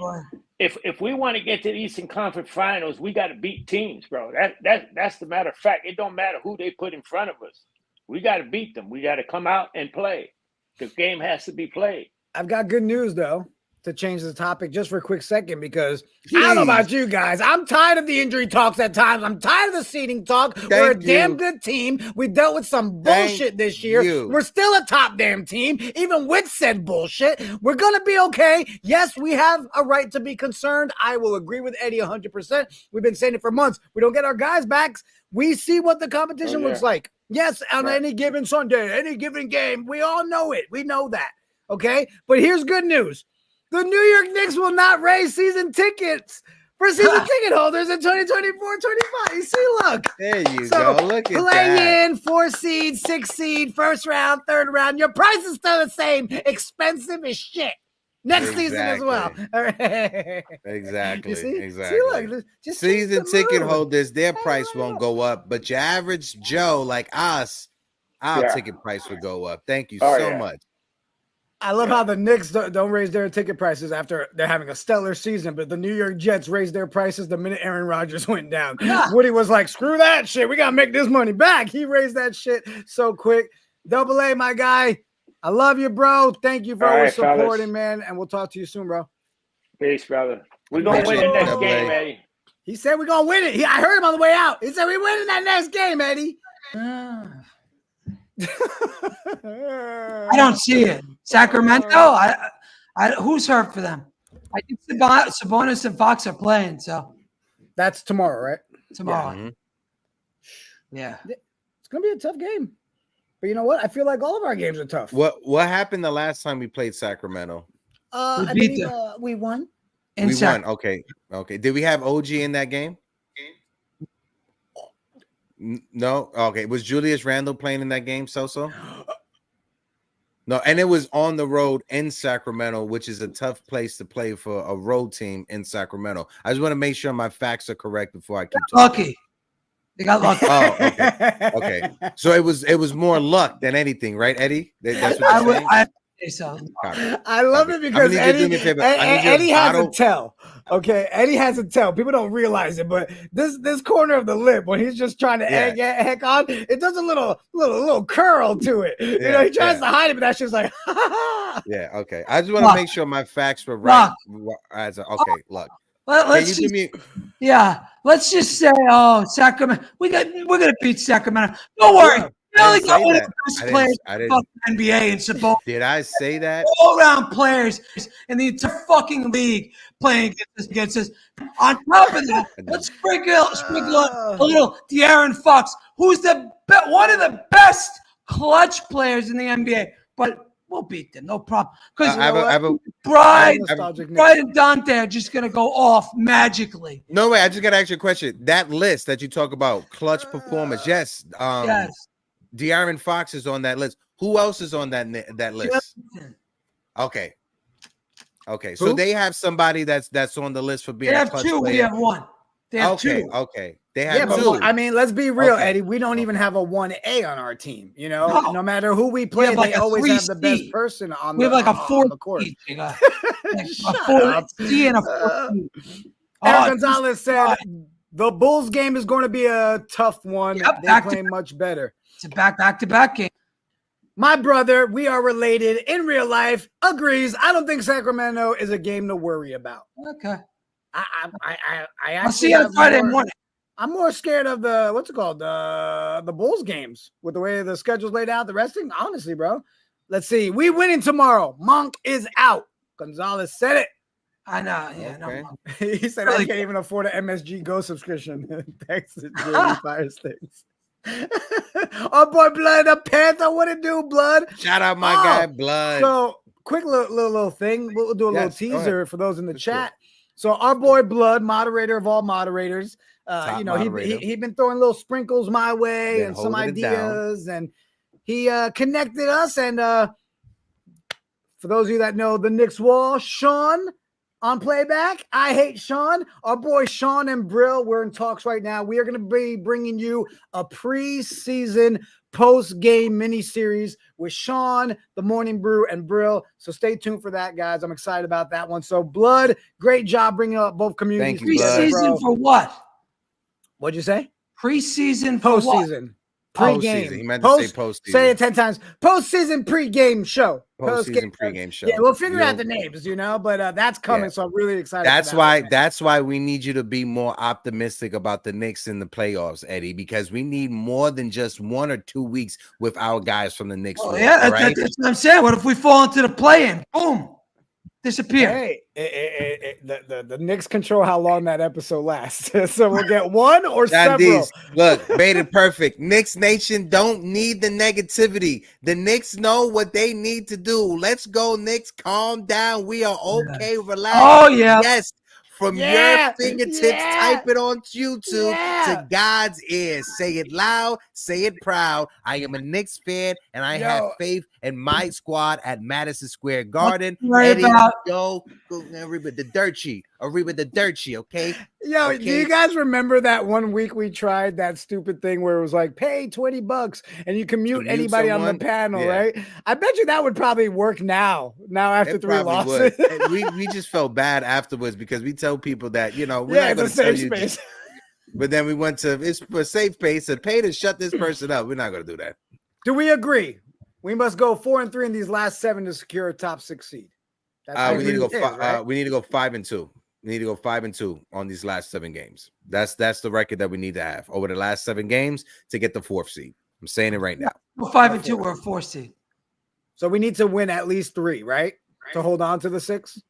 if we want to get to the Eastern Conference Finals, we got to beat teams, bro. That's the matter of fact. It don't matter who they put in front of us. We got to beat them. We got to come out and play. The game has to be played. I've got good news, though, to change the topic just for a quick second, because I don't know about you guys. I'm tired of the injury talks at times. I'm tired of the seeding talk. We're a damn good team. We dealt with some bullshit this year. We're still a top damn team, even with said bullshit. We're going to be okay. Yes, we have a right to be concerned. I will agree with Eddie 100%. We've been saying it for months. We don't get our guys back. We see what the competition looks like. Yes, on any given Sunday, any given game. We all know it. We know that. Okay? But here's good news. The New York Knicks will not raise season tickets for season ticket holders in 2024-25. You see, look. There you go. Look at that. Play in, 4 seed, 6 seed, first round, third round. Your price is still the same. Expensive as shit. Next season as well. All right. Exactly. See, look, just season ticket holders, their price won't go up, but your average Joe like us, our ticket price will go up. Thank you so much. I love how the Knicks don't raise their ticket prices after they're having a stellar season, but the New York Jets raised their prices the minute Aaron Rodgers went down. Woody was like, screw that shit. We got to make this money back. He raised that shit so quick. Double A, my guy. I love you, bro. Thank you for always supporting, man. And we'll talk to you soon, bro. Peace, brother. We're going to win the next game, Eddie. He said we're going to win it. I heard him on the way out. He said we're winning that next game, Eddie. I don't see it. Sacramento. Who's hurt for them? I think Sabonis and Fox are playing. So that's tomorrow, right? Tomorrow. Mm-hmm. Yeah. It's gonna be a tough game. But you know what? I feel like all of our games are tough. What happened the last time we played Sacramento? I believe we won. We won. Okay. Did we have OG in that game? No. Okay. Was Julius Randle playing in that game? So. No, and it was on the road in Sacramento, which is a tough place to play for a road team in Sacramento. I just want to make sure my facts are correct before I keep talking. Lucky. They got lucky. Oh, okay. So it was more luck than anything, right, Eddie? That's what you're saying? I say so. I love it because Eddie has a tell. Okay, Eddie has a tell. People don't realize it, but this corner of the lip when he's just trying to egg heck on, it does a little curl to it. You know, he tries to hide it, but that's just like yeah. Okay, I just want to make sure my facts were right. Okay, look. Let's just say, Sacramento. We're gonna beat Sacramento. Don't worry. We only got one of the best players in the NBA and Sabonis. Did I say that? All-around players in the entire fucking league playing against us. On top of that, let's sprinkle a little De'Aaron Fox, who's one of the best clutch players in the NBA. But we'll beat them, no problem. Because Bride and Dante are just gonna go off magically. No way. I just gotta ask you a question. That list that you talk about, clutch performance, yes. Yes. De'Aaron Fox is on that list. Who else is on that list? Okay. So they have somebody that's on the list for being. They have a clutch two. player. We have one. They have two. Okay. They have two. But, I mean, let's be real, Eddie. We don't even have a 1A on our team. You know, no matter who we play, they always have the best person on. We have like a 4 court. Like a 4C and a 4C. Eric Gonzalez said the Bulls game is going to be a tough one. They play much better. It's a back-to-back game. My brother, we are related in real life, agrees. I don't think Sacramento is a game to worry about. Okay. I'll see you on Friday morning. I'm more scared of the Bulls games with the way the schedule's laid out, the resting. Honestly, bro. Let's see. We winning tomorrow. Monk is out. Gonzalez said it. I know. Yeah, okay. No. He said I can't even afford an MSG Go subscription. Thanks to Julius Fire Sticks. Oh boy, Blood, the Panther. What it do, Blood? Shout out my guy, Blood. So quick little thing. We'll do a little teaser for those in the chat. So our boy Blood, moderator of all moderators, you know, he been throwing little sprinkles my way and some ideas, and he connected us. And for those of you that know the Knicks wall, Sean on playback. I hate Sean. Our boy Sean and Brill, we're in talks right now. We are going to be bringing you a preseason post-game mini-series with Sean, the Morning Brew, and Brill. So stay tuned for that, guys. I'm excited about that one. So, Blood, great job bringing up both communities. Thank you, preseason for what? What'd you say? Preseason for postseason. What? Pre-game. He meant to say postseason. Say it 10 times. Postseason pre-game show. Postseason pre-game show. Yeah, we'll figure out the names, you know, but that's coming. So I'm really excited. That's why we need you to be more optimistic about the Knicks in the playoffs, Eddie, because we need more than just 1 or 2 weeks with our guys from the Knicks. Oh, yeah, that's what I'm saying. What if we fall into the play-in? Boom. Disappear. Hey, the Knicks control how long that episode lasts. So we'll get one or several. Look, made it perfect. Knicks Nation don't need the negativity. The Knicks know what they need to do. Let's go, Knicks. Calm down. We are okay. Relax. Oh, yeah. Yes. From your fingertips, type it on YouTube to God's ears. Say it loud, say it proud. I am a Knicks fan, and I have faith in my squad at Madison Square Garden. Eddie, go with the dirt sheet. Arriba the dirt sheet, okay? Do you guys remember that one week we tried that stupid thing where it was like, pay $20 and you can mute anybody on the panel, right? I bet you that would probably work now after 3 losses. we just felt bad afterwards because we tell people that, you know, we're not going to tell you. Space. But then we went to, it's a safe space and pay to shut this person up. We're not going to do that. Do we agree? We must go 4-3 in these last 7 to secure a top 6 seed. We need to go. We need to go 5-2. We need to go 5-2 on these last 7 games. That's the record that we need to have over the last 7 games to get the 4th seed. I'm saying it right now. We're 5-2. We're a 4 seed. So we need to win at least 3, right? To hold on to the 6,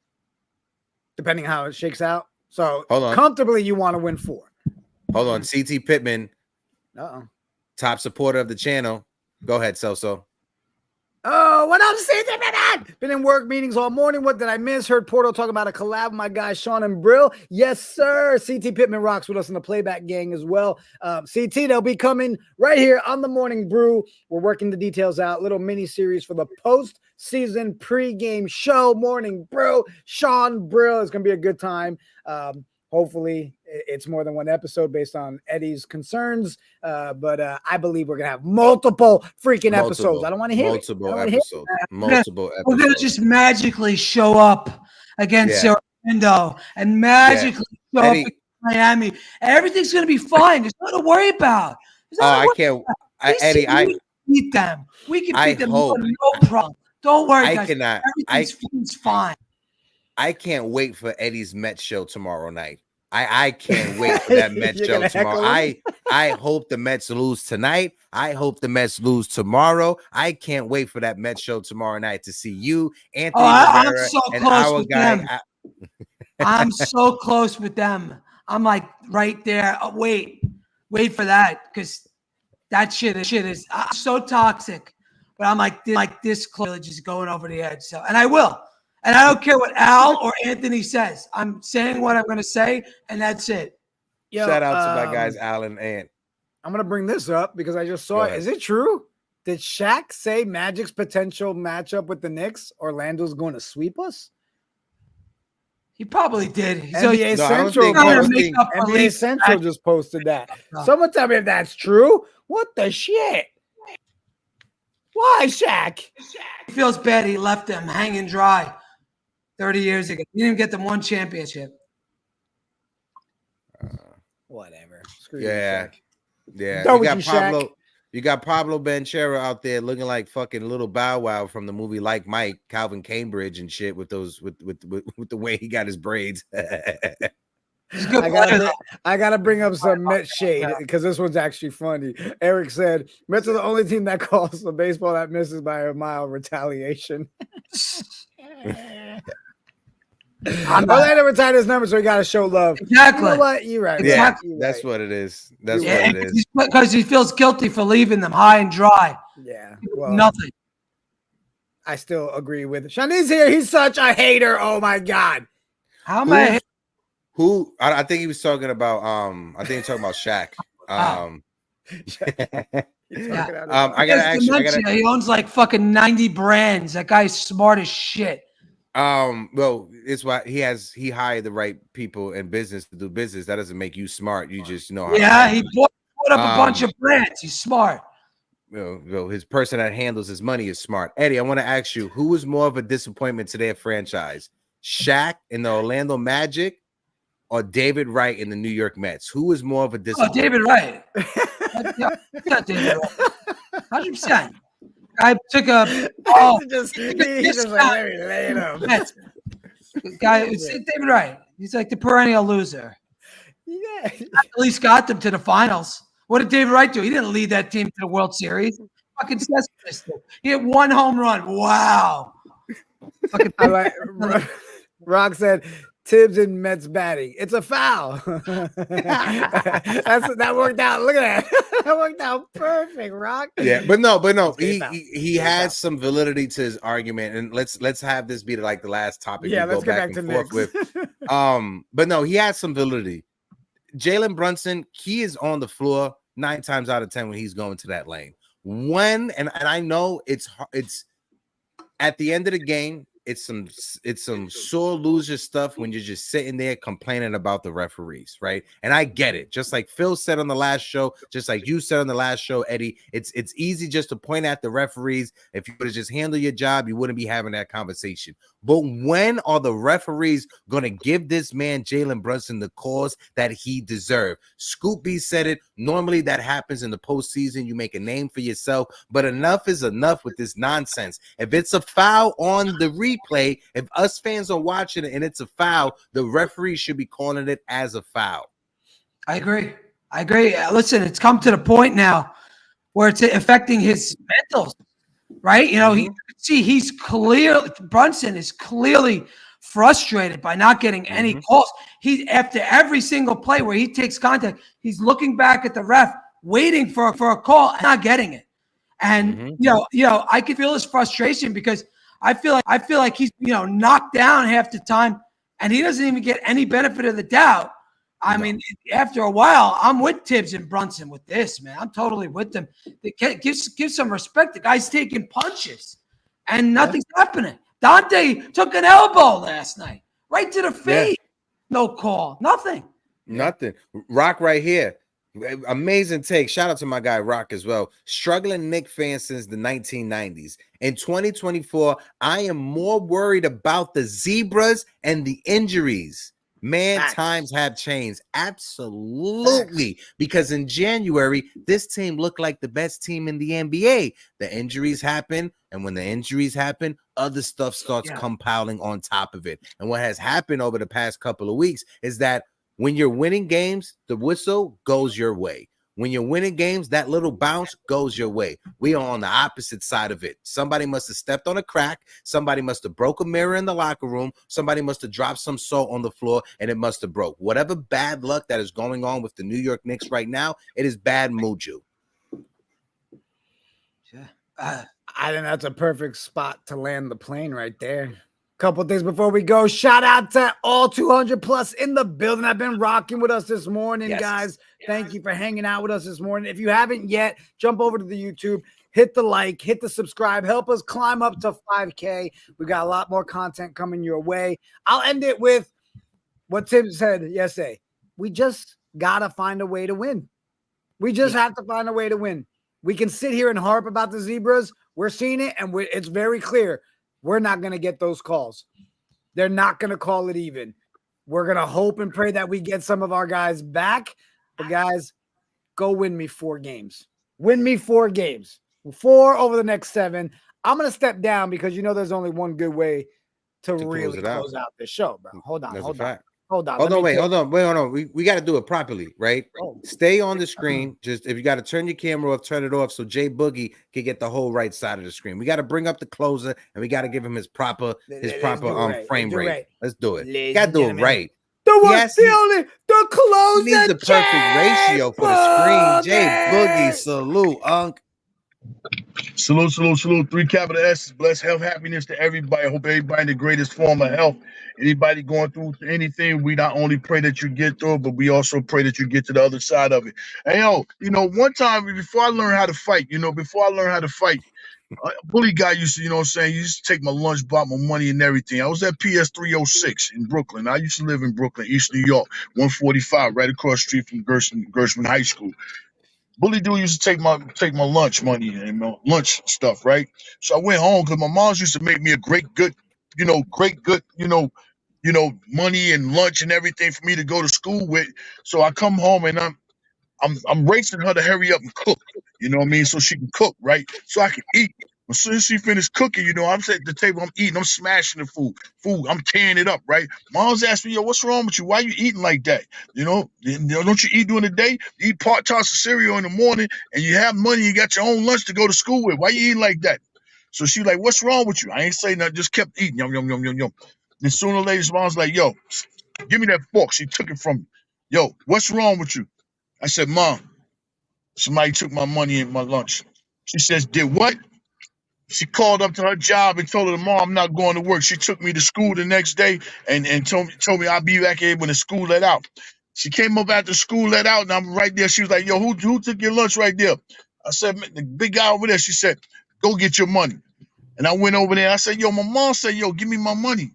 depending how it shakes out. So hold on. Comfortably, you want to win 4. Hold on. CT Pittman, top supporter of the channel. Go ahead, Celso. Oh, what up, CT Pittman? Been in work meetings all morning. What did I miss? Heard Porto talk about a collab with my guys, Sean and Brew. Yes, sir. CT Pittman rocks with us in the playback gang as well. CT, they'll be coming right here on the Morning Brew. We're working the details out. Little mini series for the post-season pregame show. Morning Brew. Sean Brill. It's going to be a good time. Hopefully, it's more than one episode based on Eddie's concerns. But I believe we're going to have multiple episodes. I don't want to hear multiple episodes. Multiple episodes. We're going to just magically show up against Orlando and magically show up in Miami. Everything's going to be fine. There's nothing to worry about. I can't. Eddie, we can beat them. We can beat them. No problem. Don't worry, guys. Everything's fine. I can't wait for Eddie's Mets show tomorrow night. I can't wait for that Mets show tomorrow. I hope the Mets lose tonight. I hope the Mets lose tomorrow. I can't wait for that Mets show tomorrow night to see you, Anthony I'm so and close our with guy. them. I'm so close with them. I'm like right there. Oh, wait for that, because that shit is so toxic. But I'm like this close, just going over the edge. So, and I will. And I don't care what Al or Anthony says. I'm saying what I'm going to say, and that's it. Shout out to my guys, Al and Ant. I'm going to bring this up because I just saw it. Is it true? Did Shaq say Magic's potential matchup with the Knicks, Orlando's going to sweep us? He probably did. NBA Central just posted that. Someone tell me if that's true. What the shit? Why, Shaq? He feels bad he left them hanging dry 30 years ago. He didn't get them one championship. Whatever. Screw you, Shaq. You got Pablo Banchero out there looking like fucking little Bow Wow from the movie Like Mike, Calvin Cambridge and shit with those with the way he got his braids. I gotta bring up some Mets shade because this one's actually funny. Eric said Mets are the only team that calls the baseball that misses by a mile retaliation. Orlando retired his number, so he got to show love. Exactly. You know what? You're right. Yeah, that's what it is. That's what it is. Because he feels guilty for leaving them high and dry. Yeah. Well, nothing. I still agree with Shani's here. He's such a hater. Oh my God. How am I? I think he was talking about. I think he was talking about Shaq. I gotta actually. He owns like fucking 90 brands. That guy's smart as shit. Well, it's why he hired the right people in business to do business. That doesn't make you smart. You just know how. He bought up a bunch of brands. He's smart. His person that handles his money is smart. Eddie, I want to ask you, who was more of a disappointment to their franchise? Shaq in the Orlando Magic or David Wright in the New York Mets? Who was more of a disappointment? Oh, David Wright. Not David Wright. 100%. I took a. He just like, let me lay it up. Guy, it's David Wright. He's like the perennial loser. Yeah. At least got them to the finals. What did David Wright do? He didn't lead that team to the World Series. Fucking he hit one home run. Wow. Rock said Tibbs and Mets batting. It's a foul. That worked out. Look at that. That worked out perfect, Rock. Yeah, but no. He has some validity to his argument, and let's have this be like the last topic. Yeah, let's get back to Knicks. With. But no, he has some validity. Jalen Brunson, he is on the floor 9 times out of 10 when he's going to that lane. And I know it's at the end of the game. It's some sore loser stuff when you're just sitting there complaining about the referees, right? And I get it. Just like Phil said on the last show, just like you said on the last show, Eddie, it's easy just to point at the referees. If you would have just handled your job, you wouldn't be having that conversation. But when are the referees going to give this man Jalen Brunson the cause that he deserved? Scoop B said it. Normally that happens in the postseason. You make a name for yourself, but enough is enough with this nonsense. If it's a foul on the replay, if us fans are watching it and it's a foul, the referee should be calling it as a foul. I agree. Listen, it's come to the point now where it's affecting his mentals, right? You know, Brunson is clearly frustrated by not getting any calls. He, after every single play where he takes contact, he's looking back at the ref, waiting for a call and not getting it. And you know, I can feel his frustration because I feel like he's, you know, knocked down half the time and he doesn't even get any benefit of the doubt. I mean, after a while, I'm with Tibbs and Brunson with this, man. I'm totally with them. Give some respect. The guy's taking punches and nothing's happening. Dante took an elbow last night, right to the face. No call, nothing. Nothing. Rock right here. Amazing take. Shout out to my guy Rock as well. Struggling Knicks fan since the 1990s. In 2024, I am more worried about the zebras and the injuries. Man, times have changed. Absolutely. Because in January, this team looked like the best team in the NBA. The injuries happen. And when the injuries happen, other stuff starts compiling on top of it. And what has happened over the past couple of weeks is that when you're winning games, the whistle goes your way. When you're winning games, that little bounce goes your way. We are on the opposite side of it. Somebody must have stepped on a crack. Somebody must have broke a mirror in the locker room. Somebody must have dropped some salt on the floor, and it must have broke. Whatever bad luck that is going on with the New York Knicks right now, it is bad mojo. I think that's a perfect spot to land the plane right there. Couple things before we go. Shout out to all 200 plus in the building. I've been rocking with us this morning, guys. Thank you for hanging out with us this morning. If you haven't yet, jump over to the YouTube, hit the like, hit the subscribe, help us climb up to 5K. We got a lot more content coming your way. I'll end it with what Tim said yesterday. We just gotta find a way to win. We just have to find a way to win. We can sit here and harp about the zebras. We're seeing it, and it's very clear. We're not going to get those calls. They're not going to call it even. We're going to hope and pray that we get some of our guys back. But guys, go win me 4 games. Win me 4 games. 4 over the next 7. I'm going to step down because you know there's only one good way to really close out this show, bro. Hold on. Hold on. Wait, hold on. We got to do it properly, right? Stay on the screen. Just if you got to turn your camera off, turn it off so Jay Boogie can get the whole right side of the screen. We got to bring up the closer and we got to give him his proper frame rate. Let's do it. Got to do it right. The closer. Needs the perfect ratio for the screen. Jay Boogie, salute, Unc. Salute. 3 capital S's. Bless, health, happiness to everybody. I hope everybody in the greatest form of health. Anybody going through anything, we not only pray that you get through it, but we also pray that you get to the other side of it. And one time before I learned how to fight, bully guy used to, he used to take my lunch, bought my money and everything. I was at PS 306 in Brooklyn. I used to live in Brooklyn, East New York, 145, right across the street from Gershman High School. Bully dude used to take my lunch money and my lunch stuff, right? So I went home because my mom used to make me a great good money and lunch and everything for me to go to school with. So I come home and I'm racing her to hurry up and cook, you know what I mean? So she can cook, right? So I can eat. As soon as she finished cooking, I'm sitting at the table, I'm eating, I'm smashing the food, I'm tearing it up, right? Mom's asked me, what's wrong with you? Why you eating like that? Don't you eat during the day? You eat part-toss of cereal in the morning and you have money, you got your own lunch to go to school with. Why you eating like that? So she like, what's wrong with you? I ain't saying nothing, just kept eating, yum. Then sooner or later, mom's like, yo, give me that fork. She took it from me. Yo, what's wrong with you? I said, Mom, somebody took my money and my lunch. She says, did what? She called up to her job and told her, Mom, I'm not going to work. She took me to school the next day and told me I'll be back here when the school let out. She came up after school let out, and I'm right there. She was like, yo, who took your lunch right there? I said, the big guy over there. She said, go get your money. And I went over there. I said, yo, my mom said, yo, give me my money.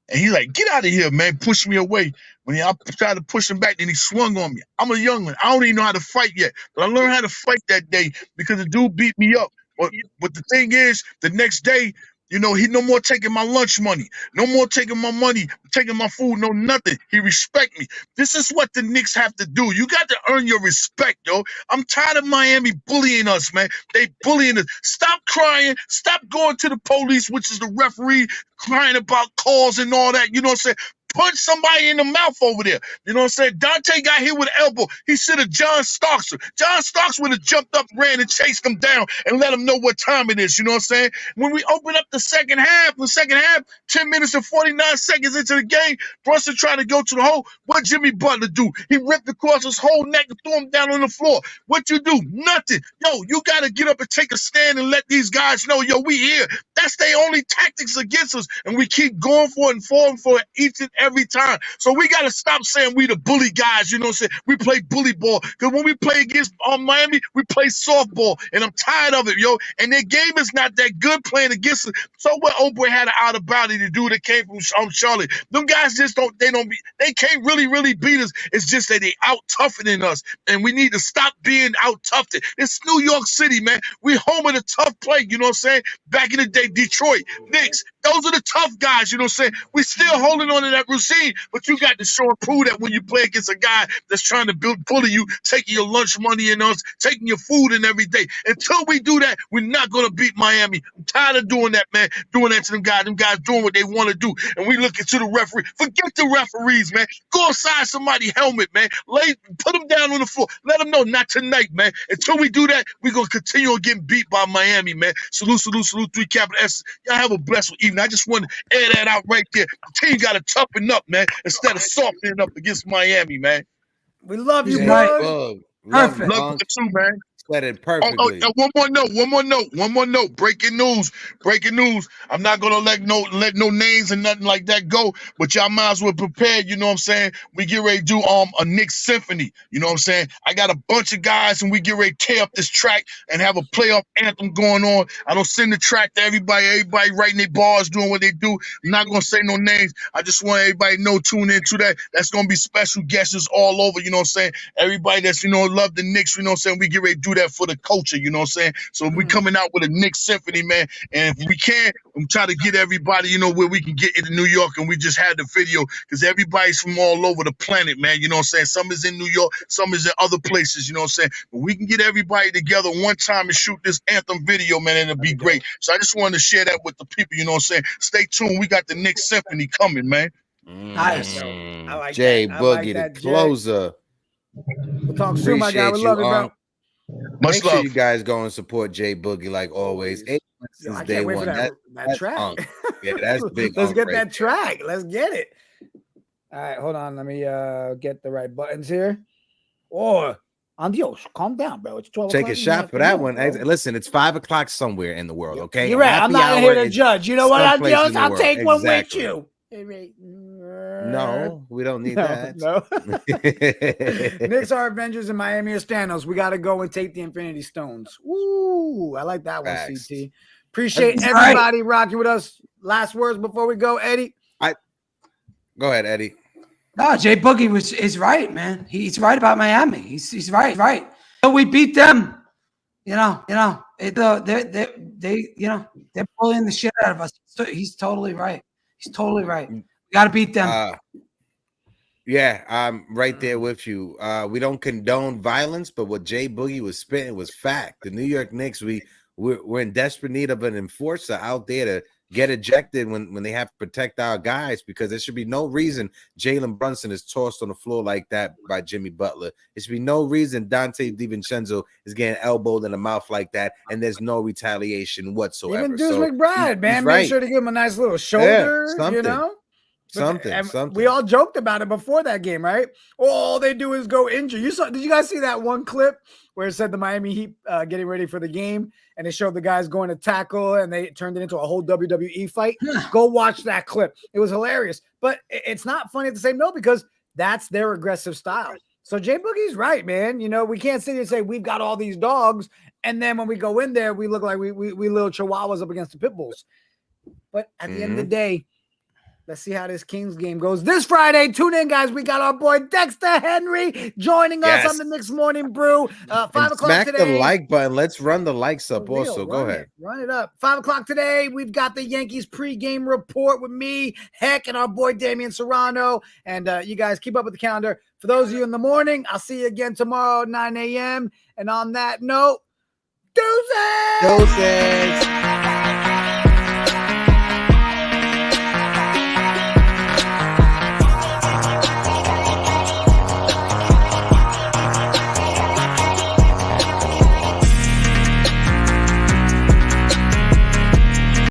And he like, get out of here, man. Pushed me away. When I tried to push him back, then he swung on me. I'm a young one. I don't even know how to fight yet. But I learned how to fight that day because the dude beat me up. But the thing is, the next day, he no more taking my lunch money. No more taking my money, taking my food, no nothing. He respect me. This is what the Knicks have to do. You got to earn your respect, yo. I'm tired of Miami bullying us, man. They bullying us. Stop crying. Stop going to the police, which is the referee, crying about calls and all that. You know what I'm saying? punched somebody in the mouth over there. You know what I'm saying? Dante got hit with an elbow. He should have John Starks. John Starks would have jumped up, ran, and chased him down and let him know what time it is. You know what I'm saying? When we open up the second half, 10 minutes and 49 seconds into the game, Brunson tried to go to the hole. What Jimmy Butler do? He ripped across his whole neck and threw him down on the floor. What you do? Nothing. Yo, you got to get up and take a stand and let these guys know, yo, we here. That's their only tactics against us, and we keep going for it and falling for it each and every time. So we got to stop saying we the bully guys, you know what I'm saying? We play bully ball, because when we play against Miami, we play softball, and I'm tired of it, yo. And their game is not that good playing against us. So what Obrey had an out of body to do that came from Charlotte. Them guys just they can't really beat us. It's just that they out toughening us, and we need to stop being out toughed. It's New York City, man. We home of the tough play, you know what I'm saying? Back in the day, Detroit, Knicks, those are the tough guys, you know what I'm saying? We still holding on to that routine, but you got to show and prove that when you play against a guy that's trying to bully you, taking your lunch money and us, taking your food and every day. Until we do that, we're not going to beat Miami. I'm tired of doing that, man. Doing that to them guys. Them guys doing what they want to do. And we looking to the referee. Forget the referees, man. Go inside somebody's helmet, man. Put them down on the floor. Let them know, not tonight, man. Until we do that, we're going to continue on getting beat by Miami, man. Salute, 3 capital S. Y'all have a blessed evening. I just want to air that out right there. The team got to toughen up, man, instead of softening up against Miami, man. We love you, bro. Perfect. Love you too, man. Said it perfectly. One more note. Breaking news. I'm not gonna let no names and nothing like that go, but y'all might as well prepare, you know what I'm saying? We get ready to do a Knicks symphony, you know what I'm saying? I got a bunch of guys and we get ready to tear up this track and have a playoff anthem going on. I don't send the track to everybody writing their bars, doing what they do. I'm not gonna say no names. I just want everybody to know, tune into that. That's gonna be special guests all over, you know what I'm saying? Everybody that's, love the Knicks, you know what I'm saying? We get ready to do that for the culture, you know what I'm saying? So we coming out with a Knicks symphony, man. And if we can, I'm trying to get everybody, where we can get into New York, and we just had the video because everybody's from all over the planet, man. You know what I'm saying? Some is in New York, some is in other places, you know what I'm saying? But we can get everybody together one time and shoot this anthem video, man, and it'll be great. So I just wanted to share that with the people, you know what I'm saying? Stay tuned. We got the Knicks symphony coming, man. Nice. I like Jay that. Boogie, like the closer. We'll talk soon, my guy. We love you, bro. Much Make love. sure you guys go and support Jay Boogie like always. Yo, I can't wait for that track. Yeah, that's big. Let's get that track. Let's get it. All right, hold on. Let me get the right buttons here. Oh, adios. Calm down, bro. It's 12 Take o'clock. a shot for that one. Listen, it's 5 o'clock somewhere in the world, okay? You're right. I'm not here to judge. You know what, adios? I'll take one with you. No, we don't need that. No. Knicks are Avengers and Miami are Thanos. We got to go and take the Infinity Stones. Ooh, I like that one, CT. Appreciate everybody rocking with us. Last words before we go, Eddie. Go ahead, Eddie. No, Jay Boogie is right, man. He's right about Miami. He's right. So we beat them. They're pulling the shit out of us. So he's totally right. We got to beat them. Yeah, I'm right there with you. We don't condone violence, but what Jay Boogie was spitting was fact. The New York Knicks, we're in desperate need of an enforcer out there to get ejected when they have to protect our guys, because there should be no reason Jalen Brunson is tossed on the floor like that by Jimmy Butler. There should be no reason Dante DiVincenzo is getting elbowed in the mouth like that, and there's no retaliation whatsoever. Even Deuce McBride, man, make sure to give him a nice little shoulder, something. We all joked about it before that game, right? All they do is go injure. Did you guys see that one clip where it said the Miami Heat getting ready for the game, and they showed the guys going to tackle, and they turned it into a whole WWE fight? Go watch that clip. It was hilarious. But it's not funny at the same note, because that's their aggressive style. So Jay Boogie's right, man. We can't sit here and say we've got all these dogs, and then when we go in there, we look like we little chihuahuas up against the pit bulls. But at the end of the day, let's see how this Kings game goes this Friday. Tune in, guys. We got our boy Dexter Henry joining us on the Next Morning Brew. 5 o'clock smack today. Smack the like button. Let's run the likes up also. Go ahead. Run it up. 5 o'clock today. We've got the Yankees pregame report with me, Heck, and our boy Damian Serrano. And you guys keep up with the calendar. For those of you in the morning, I'll see you again tomorrow at 9 a.m. And on that note, deuces!